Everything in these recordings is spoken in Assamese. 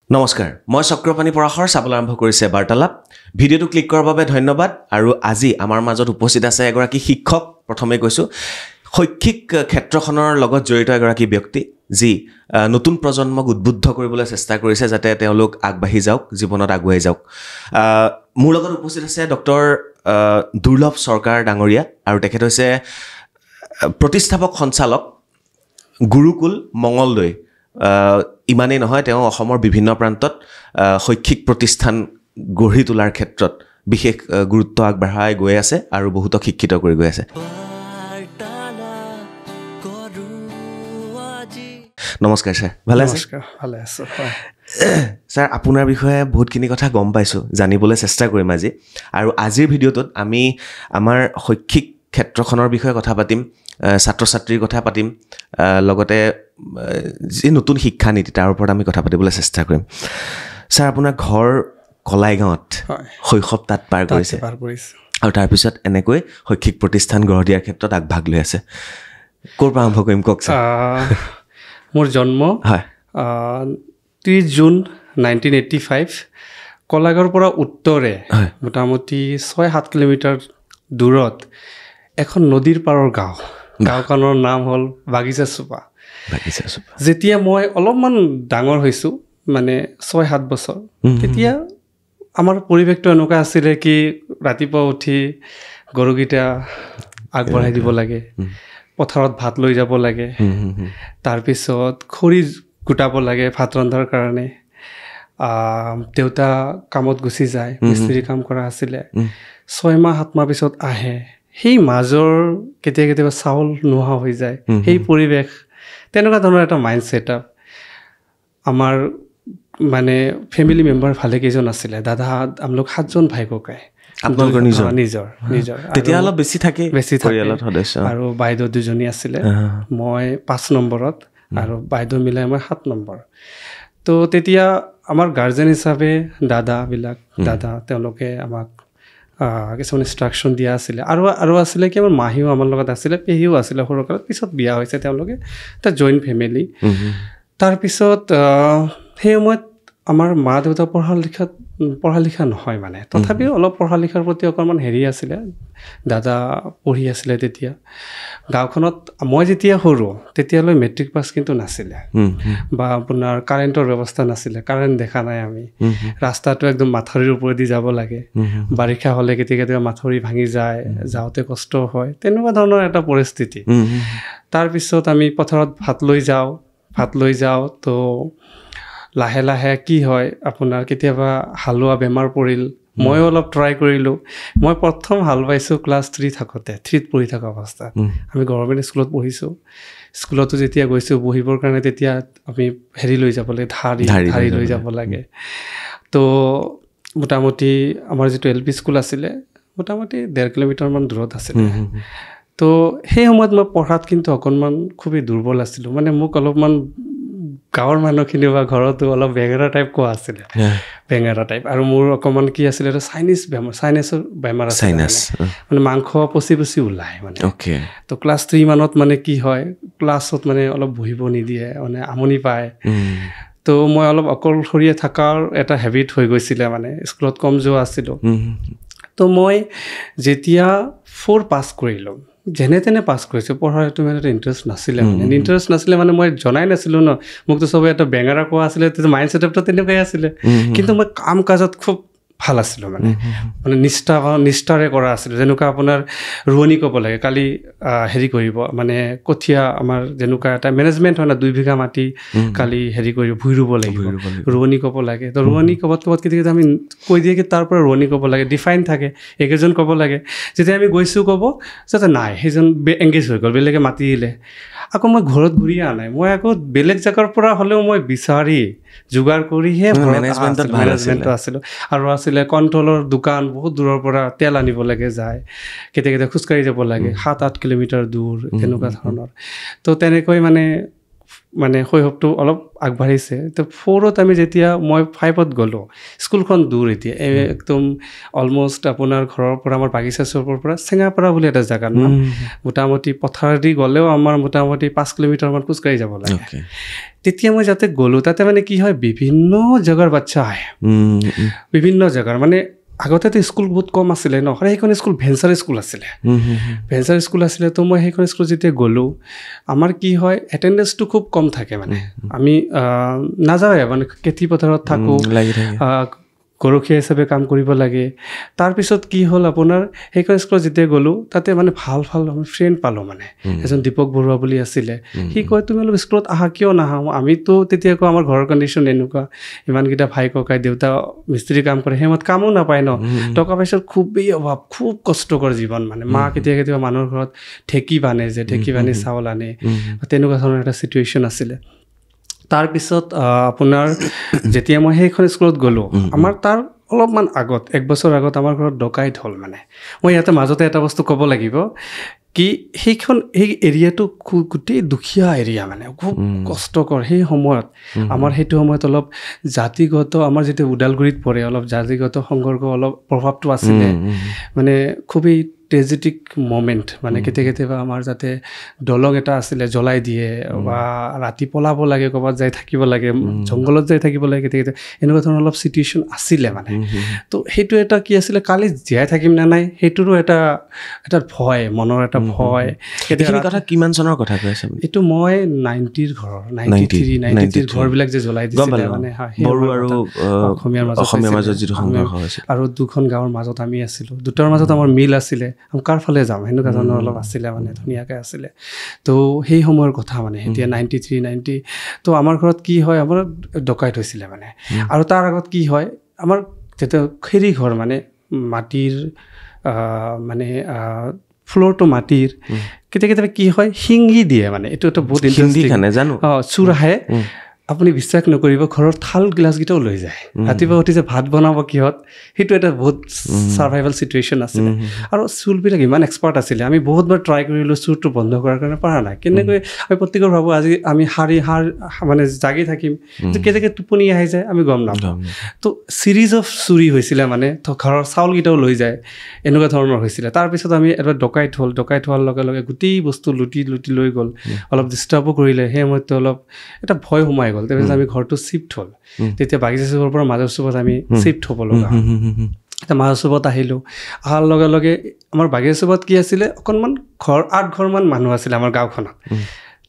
নমস্কাৰ মই চক্ৰপাণী পৰাশৰ চাবলৈ আৰম্ভ কৰিছে বাৰ্তালাপ ভিডিঅটো ক্লিক কৰাৰ বাবে ধন্যবাদ আৰু আজি আমাৰ মাজত উপস্থিত আছে এগৰাকী শিক্ষক প্ৰথমে কৈছো শৈক্ষিক ক্ষেত্ৰখনৰ লগত জড়িত এগৰাকী ব্যক্তি যি নতুন প্ৰজন্মক উদ্বুদ্ধ কৰিবলৈ চেষ্টা কৰিছে যাতে তেওঁলোক আগবাঢ়ি যাওক জীৱনত আগুৱাই যাওক মোৰ লগত উপস্থিত আছে ডক্টৰ দুৰ্লভ সৰকাৰ ডাঙৰীয়া আৰু তেখেত হৈছে প্ৰতিষ্ঠাপক সঞ্চালক গুৰুকুল মঙলদৈ ইমানেই নহয় তেওঁ অসমৰ বিভিন্ন প্ৰান্তত শৈক্ষিক প্ৰতিষ্ঠান গঢ়ি তোলাৰ ক্ষেত্ৰত বিশেষ গুৰুত্ব আগবঢ়াই গৈ আছে আৰু বহুতক শিক্ষিত কৰি গৈ আছে নমস্কাৰ স্যাৰ ভালে আছে নমস্কাৰ ভালে আছো স্যাৰ আপোনাৰ বিষয়ে বহুতখিনি কথা গম পাইছো জানিবলৈ চেষ্টা কৰিম আজি আৰু আজিৰ ভিডিঅ'টোত আমি আমাৰ শৈক্ষিক ক্ষেত্ৰখনৰ বিষয়ে কথা পাতিম ছাত্ৰ ছাত্ৰীৰ কথা পাতিম লগতে যি নতুন শিক্ষা নীতি তাৰ ওপৰত আমি কথা পাতিবলৈ চেষ্টা কৰিম স্যাৰ আপোনাৰ ঘৰ কলাইগাঁৱত শৈশৱ তাত পাৰ কৰিছে আৰু তাৰপিছত এনেকৈ শৈক্ষিক প্ৰতিষ্ঠান গঢ় দিয়াৰ ক্ষেত্ৰত আগভাগ লৈ আছে ক'ৰ পৰা আৰম্ভ কৰিম কওক স্যাৰ মোৰ জন্ম হয় 30 জুন 1985 কলাইগাঁৱৰ পৰা উত্তৰে মোটামুটি 6-7 কিলোমিটাৰ দূৰত এখন নদীৰ পাৰৰ গাঁওখনৰ নাম হ'ল বাগিচা চুপা যেতিয়া মই অলপমান ডাঙৰ হৈছোঁ মানে 6-7 বছৰ তেতিয়া আমাৰ পৰিৱেশটো এনেকুৱা আছিলে কি ৰাতিপুৱা উঠি গৰুকেইটা আগবঢ়াই দিব লাগে পথাৰত ভাত লৈ যাব লাগে তাৰপিছত খৰি গোটাব লাগে ভাত ৰন্ধাৰ কাৰণে দেউতা কামত গুচি যায় মিস্ত্ৰী কাম কৰা আছিলে 6 মাহ 7 মাহ পিছত আহে সেই মাজৰ কেতিয়াবা চাউল নোহোৱা হৈ যায় সেই পৰিৱেশ তেনেকুৱা ধৰণৰ এটা মাইণ্ড ছেটআপ আমাৰ মানে ফেমিলি মেম্বাৰ ভালে কেইজন আছিলে দাদা আমলোক 7জন ভাই ককাই আপোনালোকৰ নিজৰ তেতিয়া অলপ বেছি থাকে পৰিয়ালত সদস্য আৰু বাইদেউ দুজনী আছিলে মই 5 নম্বৰত আৰু বাইদেউ মিলাই মই 7 নম্বৰ তো তেতিয়া আমাৰ গাৰ্জেন হিচাপে দাদা তেওঁলোকে আমাক কিছুমান ইনষ্ট্ৰাকশ্যন দিয়া আছিলে আৰু আছিলে কি আমাৰ মাহীও আমাৰ লগত আছিলে পেহীও আছিলে সৰুকালত পিছত বিয়া হৈছে তেওঁলোকে এটা জইণ্ট ফেমিলি তাৰপিছত সেই সময়ত আমাৰ মা দেউতা পঢ়া লিখা নহয় মানে তথাপিও অলপ পঢ়া লিখাৰ প্ৰতি অকণমান হেৰি আছিলে দাদা পঢ়ি আছিলে তেতিয়া গাঁওখনত মই যেতিয়া সৰু তেতিয়ালৈ মেট্ৰিক পাছ কিন্তু নাছিলে বা আপোনাৰ কাৰেণ্টৰ ব্যৱস্থা নাছিলে কাৰেণ্ট দেখা নাই আমি ৰাস্তাটো একদম মাথাউৰিৰ ওপৰেদি যাব লাগে বাৰিষা হ'লে কেতিয়াবা মাথাউৰি ভাঙি যায় যাওঁতে কষ্ট হয় তেনেকুৱা ধৰণৰ এটা পৰিস্থিতি তাৰপিছত আমি পথাৰত ভাত লৈ যাওঁ তো লাহে লাহে কি হয় আপোনাৰ কেতিয়াবা হালোৱা বেমাৰ পৰিল ময়ো অলপ ট্ৰাই কৰিলোঁ মই প্ৰথম হাল বাইছোঁ ক্লাছ 3 পঢ়ি থকা অৱস্থাত আমি গভৰ্ণমেণ্ট স্কুলত পঢ়িছোঁ স্কুলতো যেতিয়া গৈছোঁ বহিবৰ কাৰণে তেতিয়া আমি হেৰি লৈ যাব লাগে ধাৰি লৈ যাব লাগে তো মোটামুটি আমাৰ যিটো LP স্কুল আছিলে মোটামুটি 1.5 কিলোমিটাৰমান দূৰত আছিলে তো সেই সময়ত মই পঢ়াত কিন্তু অকণমান খুবেই দুৰ্বল আছিলোঁ মানে মোক অলপমান গাঁৱৰ মানুহখিনি বা ঘৰতো অলপ বেঙেৰা টাইপ কোৱা আছিলে বেঙেৰা টাইপ আৰু মোৰ অকণমান কি আছিলে এটা চাইনাছৰ বেমাৰ আছে মানে মাংস পচি ওলায় মানে তো ক্লাছ 3 মানত মানে কি হয় ক্লাছত মানে অলপ বহিব নিদিয়ে মানে আমনি পায় তো মই অলপ অকলশৰীয়া থকাৰ এটা হেবিট হৈ গৈছিলে মানে স্কুলত কম যোৱা আছিলোঁ তো মই যেতিয়া 4 পাছ কৰিলোঁ যেনে তেনে পাছ কৰিছোঁ পঢ়াৰ এইটো মানে এটা ইণ্টাৰেষ্ট নাছিলে মানে মই জনাই নাছিলোঁ ন মোকতো চবে এটা বেঙেৰা কোৱা আছিলে তেতিয়া মাইণ্ড ছেটআপটো তেনেকুৱাই আছিলে কিন্তু মই কাম কাজত খুব ভাল আছিলোঁ মানে নিষ্ঠাৰে কৰা আছিলোঁ যেনেকুৱা আপোনাৰ ৰোৱনী ক'ব লাগে কালি হেৰি কৰিব মানে কঠীয়া আমাৰ যেনেকুৱা এটা মেনেজমেণ্ট হয় না 2 বিঘা মাটি কালি হেৰি কৰিব ভুই ৰুব লাগিব ৰোৱনী ক'ব লাগে তো ৰোৱনী ক'বাত কেতিয়া আমি কৈ দিয়ে কি তাৰ পৰা ৰোৱনী ক'ব লাগে ডিফাইন থাকে একেজন ক'ব লাগে যেতিয়া আমি গৈছোঁ ক'ব যাতে নাই সেইজন এংগেজ হৈ গ'ল বেলেগে মাতি দিলে আকৌ মই ঘৰত ঘূৰি অহা নাই মই আকৌ বেলেগ জেগাৰ পৰা হ'লেও মই বিচাৰি যোগাৰ কৰিহে মেনেজমেণ্টত আছিলোঁ আৰু আছিলে কণ্ট্ৰলৰ দোকান বহুত দূৰৰ পৰা তেল আনিব লাগে যায় কেতিয়া খোজকাঢ়ি যাব লাগে 7-8 কিলোমিটাৰ দূৰ তেনেকুৱা ধৰণৰ তো তেনেকৈ মানে মানে শৈশৱটো অলপ আগবাঢ়িছে তো 4ত আমি যেতিয়া মই 5ত গ'লোঁ স্কুলখন দূৰ এতিয়া একদম অলমষ্ট আপোনাৰ ঘৰৰ পৰা আমাৰ বাগিচা চুকৰ পৰা চেঙাপাৰা বুলি এটা জেগাত নাম মোটামুটি পথাৰেদি গ'লেও আমাৰ মোটামুটি 5 কিলোমিটাৰমান খোজকাঢ়ি যাব লাগে তেতিয়া মই যাতে গ'লোঁ তাতে মানে কি হয় বিভিন্ন জেগাৰ বাচ্চা আহে বিভিন্ন জেগাৰ মানে আগতেতো স্কুল বহুত কম আছিলে ন সেইখন স্কুল ভেঞ্চাৰ স্কুল আছিলে ভেঞ্চাৰ স্কুল আছিলে তো মই সেইখন স্কুল যেতিয়া গ'লোঁ আমাৰ কি হয় এটেণ্ডেঞ্চটো খুব কম থাকে মানে আমি নাযাওঁৱে মানে খেতি পথাৰত থাকোঁ গৰখীয়া হিচাপে কাম কৰিব লাগে তাৰপিছত কি হ'ল আপোনাৰ সেইখন স্কুলত যেতিয়া গ'লোঁ তাতে মানে ভাল আমি ফ্ৰেণ্ড পালোঁ মানে এজন দীপক বৰুৱা বুলি আছিলে সি কয় তুমি অলপ স্কুলত আহা কিয় নাহা আমিতো তেতিয়া আকৌ আমাৰ ঘৰৰ কণ্ডিশ্যন এনেকুৱা ইমানকেইটা ভাই ককাই দেউতা মিস্ত্ৰী কাম কৰে সেইমত কামো নাপায় ন টকা পইচাৰ খুবেই অভাৱ খুব কষ্টকৰ জীৱন মানে মা কেতিয়াবা মানুহৰ ঘৰত ঢেঁকী বান্ধি চাউল আনে তেনেকুৱা ধৰণৰ এটা চিটুৱেশ্যন আছিলে তাৰপিছত আপোনাৰ যেতিয়া মই সেইখন স্কুলত গ'লোঁ আমাৰ তাৰ অলপমান আগত 1 বছৰ আগত আমাৰ ঘৰত ডকাইত হ'ল মানে মই ইয়াতে মাজতে এটা বস্তু ক'ব লাগিব কি সেই এৰিয়াটো গোটেই দুখীয়া এৰিয়া মানে খুব কষ্টকৰ সেই সময়ত আমাৰ সেইটো সময়ত অলপ জাতিগত আমাৰ যেতিয়া ওদালগুৰিত পৰে অলপ জাতিগত সংঘৰ্ষ অলপ প্ৰভাৱটো আছিলে মানে খুবেই ট্ৰেজেডিক মমেণ্ট মানে কেতিয়াবা আমাৰ যাতে দলং এটা আছিলে জ্বলাই দিয়ে বা ৰাতি পলাব লাগে ক'ৰবাত যাই থাকিব লাগে জংঘলত যাই থাকিব লাগে কেতিয়াবা এনেকুৱা ধৰণৰ অলপ চিটুৱেশ্যন আছিলে মানে তো সেইটো এটা কি আছিলে কালি জীয়াই থাকিম নে নাই সেইটোৰো এটা ভয় মনৰ এটা ভয় এইখিনি কথা কিমান চনৰ কথা কৈ আছে এইটো মই 90ৰ ঘৰৰ 93 ঘৰবিলাক যে জ্বলাই দিছিলে মানে বড়ো আৰু অসমীয়াৰ মাজত যিটো সংঘৰ্ষ হৈছিল আৰু দুখন গাঁৱৰ মাজত আমি আছিলোঁ দুটাৰ মাজত আমাৰ মিল আছিলে আমি কাৰ ফালে যাম সেনেকুৱা ধৰণৰ অলপ আছিলে মানে ধুনীয়াকৈ আছিলে তো সেই সময়ৰ কথা মানে এতিয়া 93-90 তো আমাৰ ঘৰত কি হয় আমাৰ ডকাইত হৈছিলে মানে আৰু তাৰ আগত কি হয় আমাৰ যেতিয়া খেৰী ঘৰ মানে মাটিৰ মানে ফ্ল'ৰটো মাটিৰ কেতিয়াবা কি হয় শিঙি দিয়ে মানে এইটো এটা বহুত চোৰ আহে আপুনি বিশ্বাস নকৰিব ঘৰৰ থাল গিলাচকেইটাও লৈ যায় ৰাতিপুৱা উঠি যে ভাত বনাব কিহত সেইটো এটা বহুত ছাৰ্ভাইভেল চিটুৱেশ্যন আছিলে আৰু চুৰবিলাক ইমান এক্সপাৰ্ট আছিলে আমি বহুতবাৰ ট্ৰাই কৰিলোঁ চুৰটো বন্ধ কৰাৰ কাৰণে পৰা নাই কেনেকৈ আমি প্ৰত্যেকৰ ভাবোঁ আজি আমি মানে জাগি থাকিম কেনেকৈ টোপনি আহি যায় আমি গম নাপাওঁ তো ছিৰিজ অফ চুৰি হৈছিলে মানে তো ঘৰৰ চাউলকেইটাও লৈ যায় এনেকুৱা ধৰণৰ হৈছিলে তাৰপিছত আমি এবাৰ ডকাইত হোৱাৰ লগে লগে গোটেই বস্তু লুটি লৈ গ'ল অলপ ডিষ্টাৰ্বো কৰিলে সেই সময়তে অলপ এটা ভয় সোমাই গ'ল তাৰপিছত আমি ঘৰটো শিফ্ট হ'ল তেতিয়া বাগিচা চুকৰ পৰা মাজৰ চুকত আমি শিফ্ট হ'ব লগা এতিয়া মাজৰ চুকত আহিলোঁ অহাৰ লগে লগে আমাৰ বাগিচা চুকত কি আছিলে অকণমান 8 ঘৰমান মানুহ আছিলে আমাৰ গাঁওখনত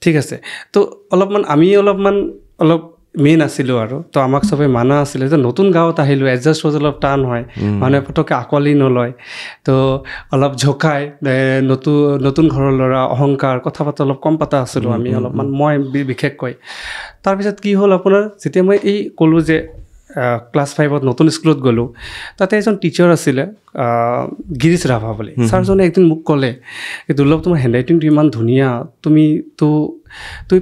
ঠিক আছে তো আমি অলপ মেইন আছিলোঁ আৰু তো আমাক চবে মানা আছিলে যে নতুন গাঁৱত আহিলোঁ এডজাষ্ট হোৱা অলপ টান হয় মানুহে পটককৈ আঁকোৱালি নলয় তো অলপ ঝোকাই নতুন ঘৰৰ ল'ৰা অহংকাৰ কথা পাতা অলপ কম পাতা আছিলোঁ আমি অলপমান মই বিশেষকৈ তাৰপিছত কি হ'ল আপোনাৰ যেতিয়া মই ক'লোঁ যে ক্লাছ 5ত নতুন স্কুলত গ'লোঁ তাতে এজন টিচাৰ আছিলে গিৰিশ ৰাভা বুলি ছাৰজনে একদিন মোক ক'লে দুৰ্লভ তোমাৰ হেণ্ডৰাইটিংটো ইমান ধুনীয়া তুমি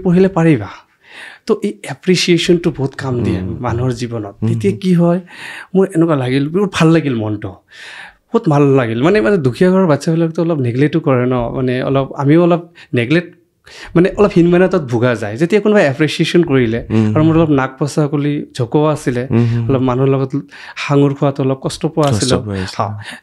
পঢ়িলে পাৰিবা তো এই এপ্ৰিচিয়েশ্যনটো বহুত কাম দিয়ে মানুহৰ জীৱনত তেতিয়া কি হয় মোৰ এনেকুৱা লাগিল বহুত ভাল লাগিল মনটো বহুত ভাল লাগিল মানে দুখীয়া ঘৰৰ বাচ্চাবিলাকতো অলপ নেগলেক্টো কৰে ন মানে আমিও অলপ নেগলেক্ট মানে অলপ হীনমান্যতাত ভোগা যায় যেতিয়া কোনোবাই এপ্ৰিচিয়েশ্যন কৰিলে আৰু মোৰ অলপ নাক পচা কৰি জকোৱা আছিলে অলপ মানুহৰ লগত সাঙুৰ খোৱাটো অলপ কষ্ট পোৱা আছিলে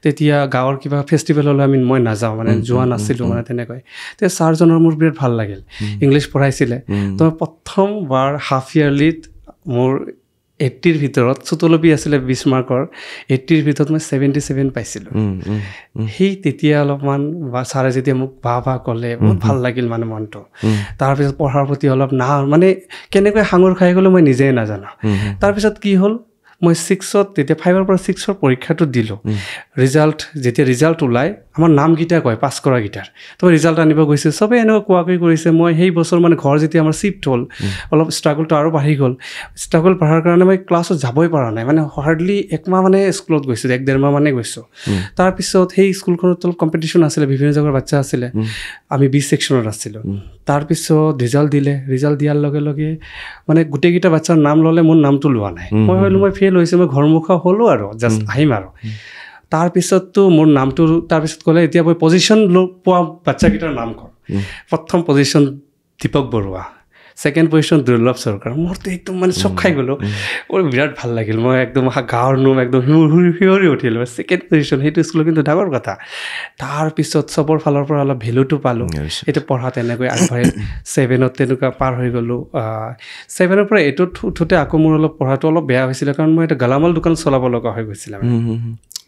তেতিয়া গাঁৱৰ কিবা ফেষ্টিভেল হ'লে মই নাযাওঁ মানে যোৱা নাছিলোঁ মানে তেনেকৈ তেতিয়া ছাৰজনৰ মোৰ বিৰাট ভাল লাগিল ইংলিছ পঢ়াইছিলে তো প্ৰথমবাৰ হাফ ইয়াৰলিত মোৰ 80ৰ ভিতৰত চুতলবী আছিলে 20 মাৰ্কৰ 80ৰ ভিতৰত মই 77 পাইছিলোঁ সেই তেতিয়া অলপমান ছাৰে যেতিয়া মোক বাহ ক'লে বহুত ভাল লাগিল মানে মনটো তাৰপিছত পঢ়াৰ প্ৰতি অলপ মানে কেনেকৈ সাঙুৰ খাই গ'লো মই নিজেই নাজানো তাৰপিছত কি হ'ল মই 6ত তেতিয়া 5ৰ পৰা 6ৰ পৰীক্ষাটো দিলোঁ যেতিয়া ৰিজাল্ট ওলাই আমাৰ নামকেইটা কয় পাছ কৰা গীটাৰ তো ৰিজাল্ট আনিব গৈছে চবেই এনেকুৱা কোৱাকৈ কৰিছে মই সেই বছৰ মানে ঘৰ যেতিয়া আমাৰ শিফ্ট হ'ল অলপ ষ্ট্ৰাগলটো আৰু বাঢ়ি গ'ল ষ্ট্ৰাগল বাঢ়াৰ কাৰণে মই ক্লাছত যাবই পৰা নাই মানে হাৰ্ডলি 1 মাহ মানে স্কুলত গৈছোঁ 1-1.5 মাহ মানে গৈছোঁ তাৰপিছত সেই স্কুলখনত অলপ কম্পিটিশ্যন আছিলে বিভিন্ন জেগাৰ বাচ্চা আছিলে আমি বি ছেকশ্যনত আছিলোঁ তাৰপিছত ৰিজাল্ট দিয়াৰ লগে লগে মানে গোটেইকেইটা বাচ্চাৰ নাম ল'লে মোৰ নামটো লোৱা নাই মই ভাবিলোঁ মই ফেইল হৈছে মই ঘৰমুখা হ'লোঁ আৰু জাষ্ট আহিম আৰু তাৰপিছততো মোৰ নামটো তাৰপিছত ক'লে এতিয়া মই পজিশ্যন পোৱা বাচ্চাকেইটাৰ নাম কওঁ প্ৰথম position Deepak Baruah second position Durlabh Sarkar মোৰতো একদম মানে চক খাই গ'লোঁ মোৰ বিৰাট ভাল লাগিল মই একদম গাঁৱৰ নোম একদম শিয়ৰি উঠিলোঁ ছেকেণ্ড পজিশ্যন সেইটো স্কুলত কিন্তু ডাঙৰ কথা তাৰপিছত চবৰ ফালৰ পৰা অলপ ভেলুটো পালোঁ এইটো পঢ়া তেনেকৈ আগবাঢ়ি 7ত তেনেকুৱা পাৰ হৈ গ'লোঁ 7ৰ পৰা 8ত উঠোঁতে আকৌ মোৰ অলপ পঢ়াটো অলপ বেয়া হৈছিলে কাৰণ মই এটা গেলামাল দোকান চলাব লগা হৈ গৈছিলে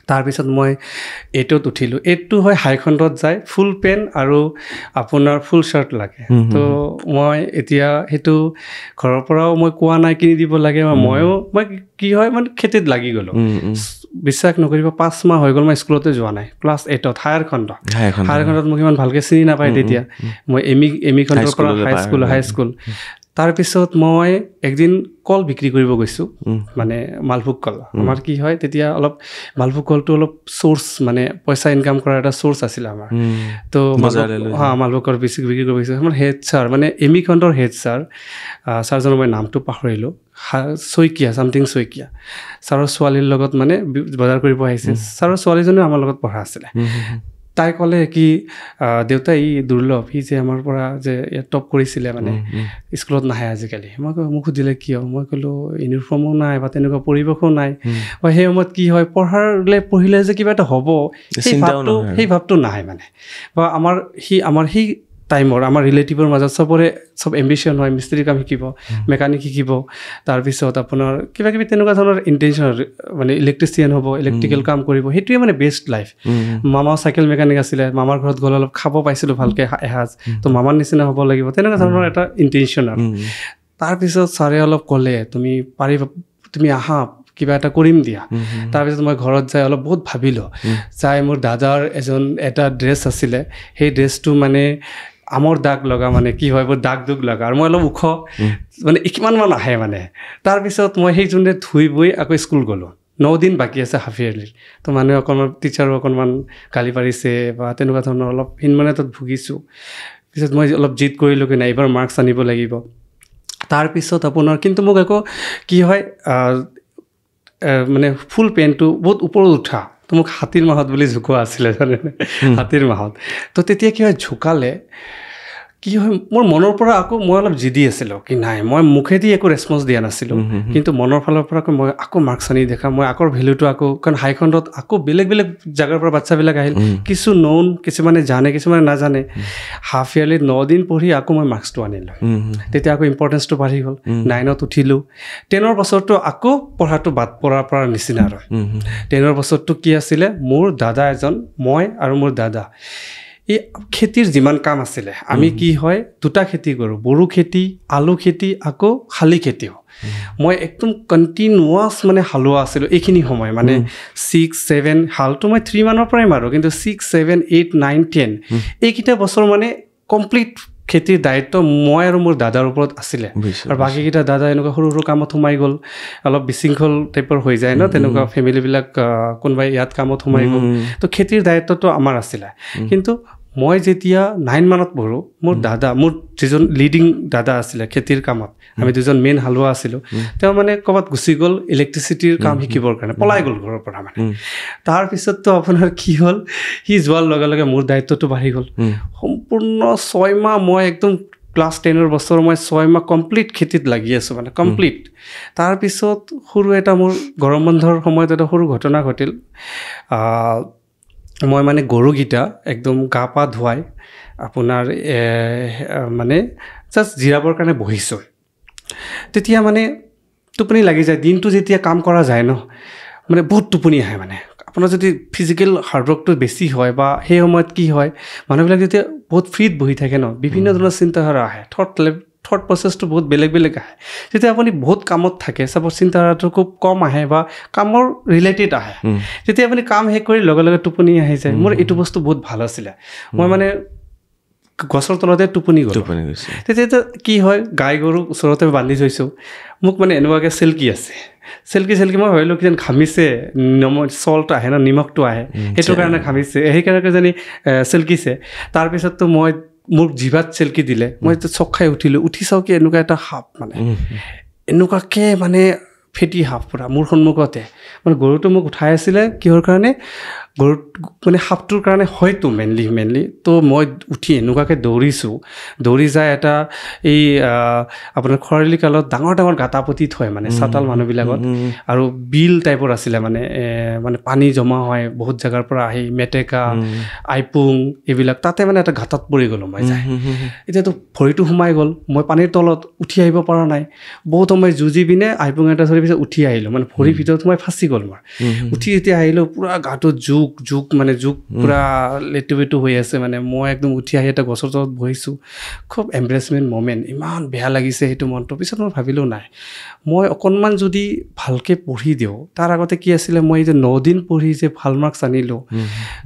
তাৰপিছত মই 8ত উঠিলোঁ 8টো হয় হাইখণ্ডত যায় ফুল পেণ্ট আৰু আপোনাৰ ফুল শ্বাৰ্ট লাগে তো মই এতিয়া সেইটো ঘৰৰ পৰাও মই কোৱা নাই কিনি দিব লাগে মই কি হয় মানে খেতিত লাগি গ'লোঁ বিশ্বাস নকৰিব 5 মাহ হৈ গ'ল মই স্কুলতে যোৱা নাই ক্লাছ 8ত হায়াৰ খণ্ডত মোক ইমান ভালকৈ চিনি নাপায় তেতিয়া মই এমি খণ্ডৰ পৰা হাই স্কুল তাৰপিছত মই একদিন কল বিক্ৰী কৰিব গৈছোঁ মানে মালভোগ কল আমাৰ কি হয় তেতিয়া অলপ মালভোগ কলটো অলপ চ'ৰ্চ মানে পইচা ইনকাম কৰাৰ এটা চ'ৰ্চ আছিলে আমাৰ তো মালভোগ কল বিক্ৰী কৰিব গৈছোঁ আমাৰ হেড ছাৰ মানে এমি খণ্ডৰ হেড ছাৰজনৰ মই নামটো পাহৰিলোঁ শইকীয়া ছামথিং শইকীয়া ছাৰৰ ছোৱালীৰ লগত মানে বজাৰ কৰিব আহিছে ছাৰৰ ছোৱালীজনীও আমাৰ লগত পঢ়া আছিলে তাই ক'লে কি দেউতা ই দুৰ্লভ সি যে আমাৰ পৰা যে ইয়াত টপ কৰিছিলে মানে স্কুলত নাহে আজিকালি মোক সুধিলে কিয় মই ক'লোঁ ইউনিফৰ্মো নাই বা তেনেকুৱা পৰিৱেশো নাই বা সেই সময়ত কি হয় পঢ়িলে যে কিবা এটা হ'ব সেই ভাৱটো নাহে মানে বা আমাৰ সেই টাইমৰ আমাৰ ৰিলেটিভৰ মাজত চব এম্বিশ্যন হয় মিস্ত্ৰী কাম শিকিব মেকানিক শিকিব তাৰপিছত আপোনাৰ কিবা কিবি তেনেকুৱা ধৰণৰ ইণ্টেনশ্যন মানে ইলেক্ট্ৰিচিয়ান হ'ব ইলেক্ট্ৰিকেল কাম কৰিব সেইটোৱে মানে বেষ্ট লাইফ মামাও চাইকেল মেকানিক আছিলে মামাৰ ঘৰত গ'লে অলপ খাব পাইছিলোঁ ভালকৈ এসাঁজ তো মামাৰ নিচিনা হ'ব লাগিব তেনেকুৱা ধৰণৰ এটা ইণ্টেনশ্যন আৰু তাৰপিছত ছাৰে অলপ ক'লে তুমি আহা কিবা এটা কৰিম দিয়া তাৰপিছত মই ঘৰত যাই অলপ বহুত ভাবিলোঁ চাই মোৰ দাদাৰ এটা ড্ৰেছ আছিলে সেই ড্ৰেছটো মানে আমৰ দাগ লগা মানে কি হয় বৰ দাগ লগা আৰু মই অলপ ওখ মানে কিমানমান আহে মানে তাৰপিছত মই সেই যোনে ধুই বৈ আকৌ স্কুল গ'লোঁ 9 দিন বাকী আছে হাফ ইয়াৰলিৰ তো মানুহে অকণমান টিচাৰো অকণমান গালি পাৰিছে বা তেনেকুৱা ধৰণৰ অলপ হিনমানেতত ভুগিছোঁ পিছত মই অলপ জিদ কৰিলোঁ কি নাই এইবাৰ মাৰ্কছ আনিব লাগিব তাৰপিছত আপোনাৰ কিন্তু মোক আকৌ কি হয় মানে ফুল পেণ্টটো বহুত ওপৰত উঠা তো মোক হাতীৰ মাহত বুলি জোকোৱা আছিলে জানে হাতীৰ মাহত তো তেতিয়া কি হয় ঝুকালে কি হয় মোৰ মনৰ পৰা আকৌ মই অলপ জিদি আছিলোঁ কি নাই মই মুখেদি একো ৰেছপন্স দিয়া নাছিলোঁ কিন্তু মনৰ ফালৰ পৰা মই আকৌ মাৰ্কছ আনি দেখা মই আকৌ ভেলুটো আকৌ কাৰণ হাইখণ্ডত আকৌ বেলেগ জেগাৰ পৰা বাচ্চাবিলাক আহিল কিছু নন কিছুমানে জানে কিছুমানে নাজানে হাফ ইয়াৰলি 9 দিন পঢ়ি আকৌ মই মাৰ্কছটো আনিলোঁ তেতিয়া আকৌ ইম্পৰ্টেঞ্চটো বাঢ়ি গ'ল 9ত উঠিলোঁ 10ৰ বছৰটো আকৌ পঢ়াটো বাদ পৰা নিচিনা আৰু 10ৰ বছৰটো কি আছিলে মোৰ দাদা এজন মই আৰু মোৰ দাদা এই খেতিৰ যিমান কাম আছিলে আমি কি হয় দুটা খেতি কৰোঁ বড়ো খেতি আলু খেতি আকৌ শালি খেতিও মই একদম কণ্টিনিউৱাছ মানে হালোৱা আছিলোঁ এইখিনি সময় মানে 6, 7 হালটো মই 3 মানৰ পৰাই মাৰোঁ কিন্তু 6, 7, 8, 9, 10 এইকেইটা বছৰ মানে কমপ্লিট খেতিৰ দায়িত্ব মই আৰু মোৰ দাদাৰ ওপৰত আছিলে আৰু বাকীকেইটা দাদা এনেকুৱা সৰু কামত সোমাই গ'ল অলপ বিশৃংখল টাইপৰ হৈ যায় ন তেনেকুৱা ফেমিলিবিলাক কোনোবাই ইয়াত কামত সোমাই গ'ল তো খেতিৰ দায়িত্বটো আমাৰ আছিলে কিন্তু মই যেতিয়া 9 মানত পঢ়োঁ মোৰ যিজন লিডিং দাদা আছিলে খেতিৰ কামত আমি দুজন মেইন হালোৱা আছিলোঁ তেওঁ মানে ক'ৰবাত গুচি গ'ল ইলেক্ট্ৰিচিটিৰ কাম শিকিবৰ কাৰণে পলাই গ'ল ঘৰৰ পৰা মানে তাৰপিছততো আপোনাৰ কি হ'ল সি যোৱাৰ লগে লগে মোৰ দায়িত্বটো বাঢ়ি গ'ল সম্পূৰ্ণ 6 মাহ মই একদম ক্লাছ 10ৰ বছৰ মই 6 মাহ কমপ্লিট খেতিত লাগি আছোঁ মানে কমপ্লিট তাৰপিছত সৰু এটা মোৰ গৰম বন্ধৰ সময়ত এটা সৰু ঘটনা ঘটিল মই মানে গৰুকেইটা একদম গা পা ধুৱাই আপোনাৰ মানে জাষ্ট জিৰাবৰ কাৰণে বহিছোঁ তেতিয়া মানে টোপনি লাগি যায় দিনটো যেতিয়া কাম কৰা যায় ন মানে বহুত টোপনি আহে মানে আপোনাৰ যদি ফিজিকেল হাৰ্ডৱৰ্কটো বেছি হয় বা সেই সময়ত কি হয় মানুহবিলাক যেতিয়া বহুত ফ্ৰীত বহি থাকে ন বিভিন্ন ধৰণৰ চিন্তাধাৰা আহে থট প্ৰচেছটো বহুত বেলেগ আহে যেতিয়া আপুনি বহুত কামত থাকে চাপ'জ চিন্তাধাৰাটো খুব কম আহে বা কামৰ ৰিলেটেড আহে যেতিয়া আপুনি কাম শেষ কৰি লগে লগে টোপনি আহি যায় মোৰ এইটো বস্তু বহুত ভাল আছিলে মই মানে গছৰ তলতে টোপনি গ'লোঁ তেতিয়া কি হয় গাই গৰু ওচৰতে বান্ধি থৈছোঁ মোক মানে এনেকুৱাকৈ চেল্কি আছে চেল্কি মই ভাবিলোঁ কিজানি ঘামিছে চল্ট আহে ন নিমখটো আহে সেইটো কাৰণে ঘামিছে সেইকাৰণে জানি চেল্কিছে তাৰপিছততো মোক জিভাত চেল্কি দিলে মই চক খাই উঠি চাওঁ কি এনেকুৱা এটা সাপ মানে এনেকুৱাকৈ মানে ফেটি সাপ পুৰা মোৰ সন্মুখতে মানে গৰুটো মোক উঠাই আছিলে কিহৰ কাৰণে গৰুত মানে সাপটোৰ কাৰণে হয়তো মেইনলি তো মই উঠি এনেকুৱাকৈ দৌৰি যায় এটা এই আপোনাৰ খৰালি কালত ডাঙৰ ডাঙৰ গাঁতা পুতি থয় মানে চাতাল মানুহবিলাকত আৰু বিল টাইপৰ আছিলে মানে মানে পানী জমা হয় বহুত জেগাৰ পৰা আহি মেটেকা আইপুং এইবিলাক তাতে মানে এটা ঘাটত পৰি গ'লোঁ মই যায় এতিয়াতো ভৰিটো সোমাই গ'ল মই পানীৰ তলত উঠি আহিব পৰা নাই বহুত সময় যুঁজি পিনে আইপুং এটা ধৰি পিছত উঠি আহিলোঁ মানে ভৰিৰ ভিতৰত সোমাই ফাঁচি গ'ল মোৰ উঠি যেতিয়া আহিলোঁ পূৰা গাটো জোক পূৰা লেটু হৈ আছে মানে মই একদম উঠি আহি এটা গছৰ তলত বহিছোঁ খুব এম্বাৰেছমেণ্ট মমেণ্ট ইমান বেয়া লাগিছে সেইটো মনটো পিছত মই ভাবিলোঁ নাই মই অকণমান যদি ভালকৈ পঢ়ি দিওঁ তাৰ আগতে কি আছিলে মই যে 9 দিন পঢ়ি যে ভাল মাৰ্কছ আনিলোঁ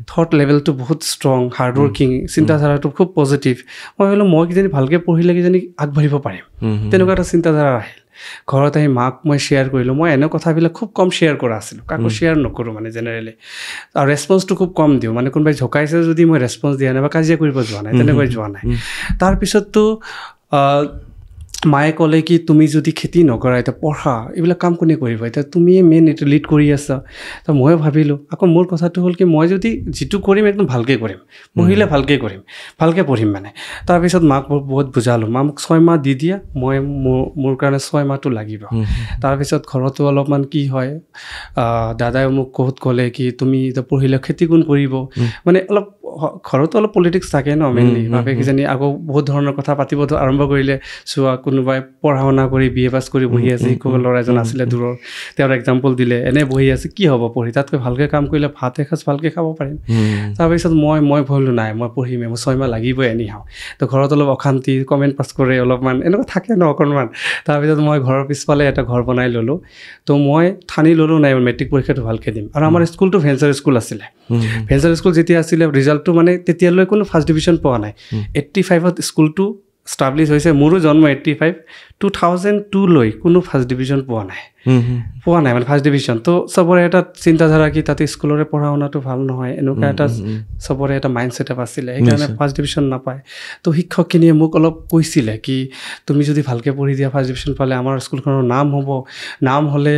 থট লেভেলটো বহুত ষ্ট্ৰং হাৰ্ড ৱৰ্কিং চিন্তাধাৰাটো খুব পজিটিভ মই ভাবিলোঁ মই কিজানি ভালকৈ পঢ়িলে কিজানি আগবাঢ়িব পাৰিম তেনেকুৱা এটা চিন্তাধাৰা আহিল ঘৰত আহি মাক মই শ্বেয়াৰ কৰিলোঁ মই এনে কথাবিলাক খুব কম শ্বেয়াৰ কৰা আছিলোঁ কাকো শ্বেয়াৰ নকৰোঁ মানে জেনেৰেলি আৰু ৰেছপন্সটো খুব কম দিওঁ মানে কোনোবাই ঝকাইছে যদি মই ৰেছপন্স দিয়া নাই বা কাজিয়া কৰিব যোৱা নাই তেনেকৈ যোৱা নাই তাৰপিছততো মায়ে ক'লে কি তুমি যদি খেতি নকৰা এতিয়া পঢ়া এইবিলাক কাম কোনে কৰিব এতিয়া তুমিয়ে মেইন এইটো লিড কৰি আছা তো মই ভাবিলোঁ আকৌ মোৰ কথাটো হ'ল কি মই যদি যিটো কৰিম একদম ভালকৈ কৰিম পঢ়িলে ভালকৈ কৰিম ভালকৈ পঢ়িম মানে তাৰপিছত মাক বহুত বুজালোঁ মা মোক 6 মাহ দি দিয়া মই মোৰ কাৰণে 6 মাহটো লাগিব তাৰপিছত ঘৰতো অলপমান কি হয় দাদাই মোক বহুত ক'লে কি তুমি এতিয়া পঢ়িলে খেতি কোন কৰিব মানে অলপ ঘৰতো অলপ পলিটিক্স থাকে ন মেইনলি ভাবে কিজানি আকৌ বহুত ধৰণৰ কথা পাতিব আৰম্ভ কৰিলে চোৱা কোনোবাই পঢ়া শুনা কৰি BA পাছ কৰি বহি আছে শিক্ষক ল'ৰা এজন আছিলে দূৰৰ তেওঁৰ এক্সাম্পল দিলে এনে বহি আছে কি হ'ব পঢ়ি তাতকৈ ভালকৈ কাম কৰিলে ভাত এসাঁজ ভালকৈ খাব পাৰিম তাৰপিছত মই ভাবিলোঁ নাই মই পঢ়িমে মই 6 মাহ লাগিবই এনিহাও তো ঘৰত অলপ অশান্তি কমেণ্ট পাছ কৰে অলপমান এনেকুৱা থাকে ন অকণমান তাৰপিছত মই ঘৰৰ পিছফালে এটা ঘৰ বনাই ল'লোঁ তো মই ঠানি ল'লোঁ নাই মেট্ৰিক পৰীক্ষাটো ভালকৈ দিম আৰু আমাৰ স্কুলটো ভেঞ্চাৰ স্কুল আছিলে ভেঞ্চাৰ স্কুল যেতিয়া আছিলে ৰিজাল্টটো মানে তেতিয়ালৈ কোনো ফাৰ্ষ্ট ডিভিজন পোৱা নাই 85ত স্কুলটো ষ্টাব্লিছ হৈছে মোৰো জন্ম 85 2002 লৈ কোনো ফাৰ্ষ্ট ডিভিজন পোৱা নাই মানে ফাৰ্ষ্ট ডিভিজন তো চবৰে এটা চিন্তাধাৰা কি তাতে স্কুলৰে পঢ়া শুনাটো ভাল নহয় এনেকুৱা এটা চবৰে এটা মাইণ্ড ছেটআপ আছিলে সেইকাৰণে ফাৰ্ষ্ট ডিভিজন নাপায় তো শিক্ষকখিনিয়ে মোক অলপ কৈছিলে কি তুমি যদি ভালকৈ পঢ়ি দিয়া ফাৰ্ষ্ট ডিভিজন পালে আমাৰ স্কুলখনৰ নাম হ'লে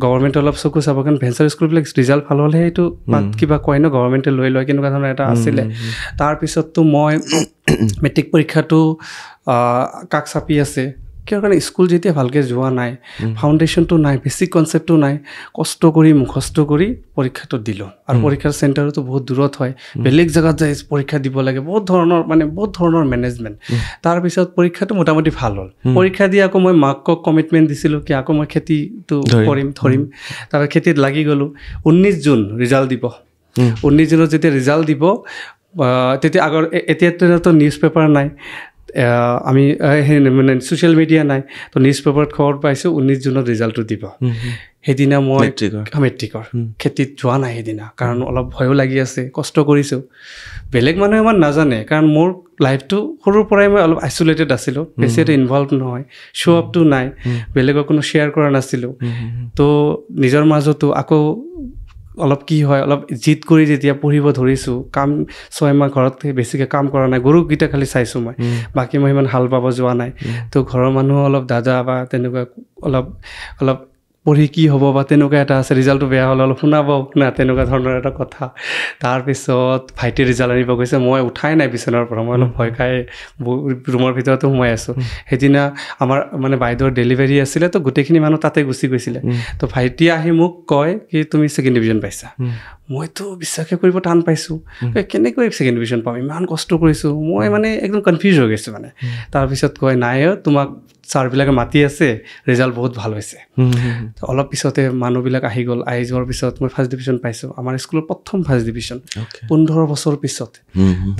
গভৰ্ণমেণ্টে অলপ চকু চাব কাৰণ ভেঞ্চাৰ স্কুলবিলাক ৰিজাল্ট ভাল হ'লে সেইটো কিবা কয় ন গভৰ্ণমেণ্টে লৈ লয় কেনেকুৱা ধৰণৰ এটা আছিলে তাৰপিছততো মই মেট্ৰিক পৰীক্ষাটো কাষ চাপি আছে কিয় কাৰণে স্কুল যেতিয়া ভালকৈ যোৱা নাই ফাউণ্ডেশ্যনটো নাই বেছিক কনচেপ্টটো নাই কষ্ট কৰি মুখস্থ কৰি পৰীক্ষাটো দিলোঁ আৰু পৰীক্ষাৰ চেণ্টাৰতো বহুত দূৰত হয় বেলেগ জেগাত যাই পৰীক্ষা দিব লাগে বহুত ধৰণৰ মেনেজমেণ্ট তাৰপিছত পৰীক্ষাটো মোটামুটি ভাল হ'ল পৰীক্ষা দি আকৌ মই মাকক কমিটমেণ্ট দিছিলোঁ কি আকৌ মই খেতিটো ধৰিম তাৰপৰা খেতিত লাগি গ'লোঁ 19 জুন ৰিজাল্ট দিব 19 জুনত যেতিয়া ৰিজাল্ট দিব তেতিয়া আগৰ এতিয়াতো নিউজ পেপাৰ নাই আমি মানে ছ'চিয়েল মিডিয়া নাই তো নিউজ পেপাৰত খবৰ পাইছোঁ 19 জুনত ৰিজাল্টটো দিব সেইদিনা মই মেট্ৰিকৰ খেতিত যোৱা নাই সেইদিনা কাৰণ অলপ ভয়ো লাগি আছে কষ্ট কৰিছোঁ বেলেগ মানুহে ইমান নাজানে কাৰণ মোৰ লাইফটো সৰুৰ পৰাই মই অলপ আইচলেটেড আছিলোঁ বেছি এটা ইনভলভ নহয় শ্ব' আপটো নাই বেলেগক কোনো শ্বেয়াৰ কৰা নাছিলোঁ তো নিজৰ মাজতো আকৌ অলপ কি হয় অলপ জিদ কৰি যেতিয়া পঢ়িব ধৰিছোঁ কাম 6 মাহ ঘৰত বেছিকৈ কাম কৰা নাই গৰুকেইটা খালি চাইছোঁ মই বাকী মই ইমান হাল বাব যোৱা নাই তো ঘৰৰ মানুহ অলপ দাদা বা তেনেকুৱা অলপ পঢ়ি কি হ'ব বা তেনেকুৱা এটা আছে ৰিজাল্টটো বেয়া হ'লে অলপ শুনাব না তেনেকুৱা ধৰণৰ এটা কথা তাৰপিছত ভাইটিৰ ৰিজাল্ট আনিব গৈছে মই উঠাই নাই বিচনাৰ পৰা মই অলপ ভয় খাই ৰুমৰ ভিতৰতো সোমাই আছোঁ সেইদিনা আমাৰ মানে বাইদেউৰ ডেলিভাৰী আছিলে তো গোটেইখিনি মানুহ তাতে গুচি গৈছিলে তো ভাইটি আহি মোক কয় কি তুমি 2nd ডিভিজন পাইছা মইতো বিশ্বাসে কৰিব টান পাইছোঁ কেনেকৈ 2nd ডিভিজন পাম ইমান কষ্ট কৰিছোঁ মই মানে একদম কনফিউজ হৈ গৈছোঁ মানে তাৰপিছত কয় নাই তোমাক ছাৰবিলাকে মাতি আছে ৰিজাল্ট বহুত ভাল হৈছে অলপ পিছতে মানুহবিলাক আহি যোৱাৰ পিছত মই ফাৰ্ষ্ট ডিভিজন পাইছোঁ আমাৰ স্কুলৰ প্ৰথম ফাৰ্ষ্ট ডিভিজন 15 বছৰ পিছত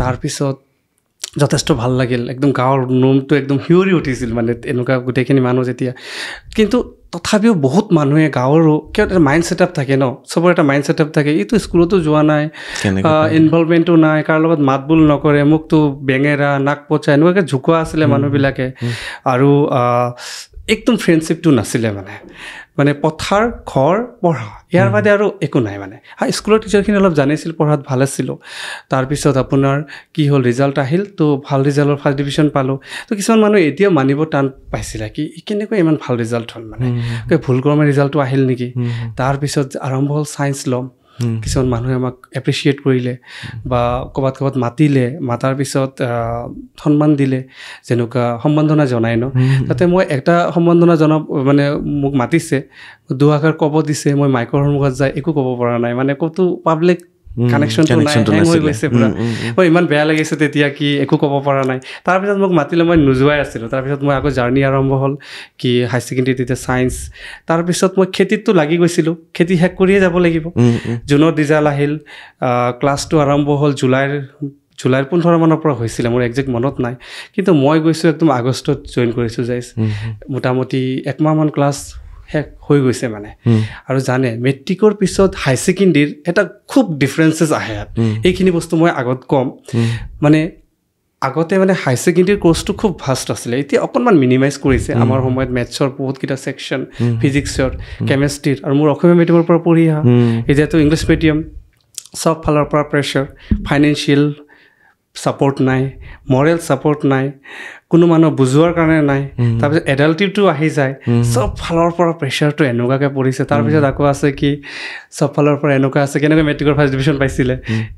তাৰপিছত যথেষ্ট ভাল লাগিল একদম গাঁৱৰ নোমটো একদম হিউৰি উঠিছিল মানে এনেকুৱা গোটেইখিনি মানুহ যেতিয়া কিন্তু তথাপিও বহুত মানুহে গাঁৱৰো কিয় এটা মাইণ্ড ছেটআপ থাকে ন চবৰ এটা মাইণ্ড ছেটআপ থাকে এইটো স্কুলতো যোৱা নাই ইনভলভমেণ্টো নাই কাৰ লগত মাত বোল নকৰে মোকতো বেঙেৰা নাক পচা এনেকুৱাকৈ ঝুকুৱা আছিলে মানুহবিলাকে আৰু একদম ফ্ৰেণ্ডশ্বিপটো নাছিলে মানে পথাৰ ঘৰ পঢ়া ইয়াৰ বাদে আৰু একো নাই মানে স্কুলৰ টিচাৰখিনি অলপ জানিছিল পঢ়াত ভাল আছিলোঁ তাৰপিছত আপোনাৰ কি হ'ল ৰিজাল্ট আহিল তো ভাল ৰিজাল্টৰ ফাৰ্ষ্ট ডিভিজন পালোঁ তো কিছুমান মানুহ এতিয়াও মানিব টান পাইছিলে কি কেনেকৈ ইমান ভাল ৰিজাল্ট হ'ল মানে ভুল ক্ৰমে ৰিজাল্টটো আহিল নেকি তাৰপিছত আৰম্ভ হ'ল ছায়েন্স ল'ম কিছুমান মানুহে আমাক এপ্ৰিচিয়েট কৰিলে বা ক'ৰবাত মাতিলে, মাতাৰ পিছত সন্মান দিলে, যেনেকুৱা সম্বৰ্ধনা জনাই ন, তাতে মই এটা সম্বৰ্ধনা মানে মোক মাতিছে, দুআষাৰ ক'ব দিছে, মই মাইকৰ সন্মুখত যাই একো ক'ব পৰা নাই, মানে ক'তো পাব্লিক কানেকশ্যনটো নাই, হেং হৈ গৈছে পুৰা। মই ইমান বেয়া লাগিছে তেতিয়া, কি একো ক'ব পৰা নাই। তাৰপিছত মোক মাতিলে, মই নোযোৱাই আছিলোঁ। তাৰপিছত মই আকৌ জাৰ্ণি আৰম্ভ হ'ল, কি হায়াৰ ছেকেণ্ডেৰী তেতিয়া চায়েন্স। তাৰপিছত মই খেতিতটো লাগি গৈছিলোঁ, খেতি শেষ কৰিয়ে যাব লাগিব। জুনত ৰিজাল্ট আহিল, ক্লাছটো আৰম্ভ হ'ল জুলাইৰ 15 মানৰ পৰা হৈছিলে, মোৰ একজেক্ট মনত নাই, কিন্তু মই গৈছোঁ একদম আগষ্টত জইন কৰিছোঁ। মোটামুটি 1 মাহমান ক্লাছ শেষ হৈ গৈছে মানে। আৰু জানে মেট্ৰিকৰ পিছত হাই ছেকেণ্ডেৰীৰ এটা খুব ডিফাৰেঞ্চেছ আহে। এইখিনি বস্তু মই আগত ক'ম, মানে আগতে মানে হাই ছেকেণ্ডেৰীৰ কোৰ্চটো খুব ভাষ্ট আছিলে, এতিয়া অকণমান মিনিমাইজ কৰিছে। আমাৰ সময়ত মেথছৰ বহুতকেইটা ছেকশ্যন, ফিজিক্সৰ, কেমেষ্ট্ৰিৰ, আৰু মোৰ অসমীয়া মিডিয়ামৰ পৰা পঢ়ি অহা, এতিয়াতো ইংলিছ মিডিয়াম, চব ফালৰ পৰা প্ৰেছাৰ, ফাইনেন্সিয়েল ছাপৰ্ট নাই, মৰেল ছাপৰ্ট নাই, কোনো মানুহ বুজোৱাৰ কাৰণে নাই। তাৰপিছত এডাল্টিভটো আহি যায়, চব ফালৰ পৰা প্ৰেছাৰটো এনেকুৱাকৈ পৰিছে। তাৰপিছত আকৌ আছে কি, চব ফালৰ পৰা এনেকুৱা আছে, কেনেকৈ মেট্ৰিকৰ ফাৰ্ষ্ট ডিভিজন পাইছিলে,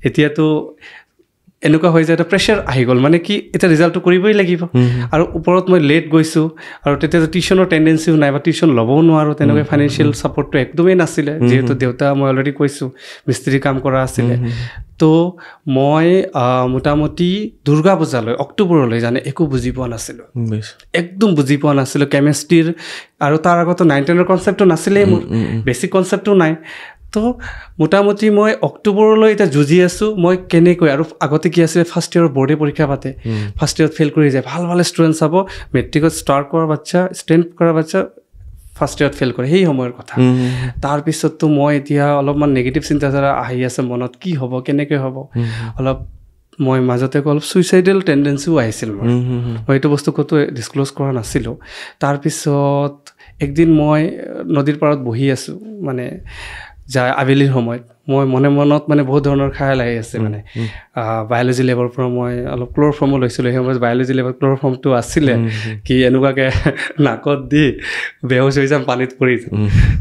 এতিয়াতো এনেকুৱা হৈ যায়, এটা প্ৰেছাৰ আহি গ'ল, মানে কি এতিয়া ৰিজাল্টটো কৰিবই লাগিব। আৰু ওপৰত মই লেট গৈছোঁ, আৰু তেতিয়াতো টিউশ্যনৰ টেণ্ডেঞ্চিও নাই, বা টিউশ্যন ল'বও নোৱাৰোঁ, তেনেকৈ ফাইনেন্সিয়েল ছাপৰ্টটো একদমেই নাছিলে, যিহেতু দেউতা মই অলৰেডি কৈছোঁ মিস্ত্ৰী কাম কৰা আছিলে। তো মই মোটামুটি দুৰ্গা পূজালৈ, অক্টোবৰলৈ জানে একো বুজি পোৱা নাছিলোঁ, একদম বুজি পোৱা নাছিলোঁ কেমেষ্ট্ৰিৰ। আৰু তাৰ আগতো 9-10ৰ কনচেপ্টটো নাছিলেই, মোৰ বেছিক কনচেপ্টটো নাই। তো মোটামুটি মই অক্টোবৰলৈ এতিয়া যুঁজি আছোঁ, মই কেনেকৈ। আৰু আগতে কি আছিলে, ফাৰ্ষ্ট ইয়েৰৰ বৰ্ডে পৰীক্ষা পাতে, ফাৰ্ষ্ট ইয়েৰত ফেইল কৰি যায়, ভাল ভাল ষ্টুডেণ্ট চাব, মেট্ৰিকত ষ্টাৰ কৰা বাচ্চা, ষ্টেণ্ড কৰা বাচ্চা ফাৰ্ষ্ট ইয়েৰত ফেইল কৰে, সেই সময়ৰ কথা। তাৰপিছততো মই এতিয়া অলপমান নেগেটিভ চিন্তাধাৰা আহি আছে মনত, কি হ'ব, কেনেকৈ হ'ব। অলপ মই মাজতে অলপ ছুইচাইডেল টেণ্ডেঞ্চিও আহিছিল মোৰ, মই এইটো বস্তু ক'তো ডিছক্ল'জ কৰা নাছিলোঁ। তাৰপিছত একদিন মই নদীৰ পাৰত বহি আছোঁ, মানে যায় আবেলিৰ সময়ত, মই মনত মানে বহুত ধৰণৰ খায়াল আহি আছে। মানে বায়'লজি লেবৰ পৰা মই অলপ ক্ল'ৰফৰ্মো লৈছিলোঁ, সেই সময়ত বায়'লজি লেবত ক্ল'ৰফৰ্মটো আছিলে, কি এনেকুৱাকৈ নাকত দি বেহুচ হৈ যাম, পানীত পৰি যাম।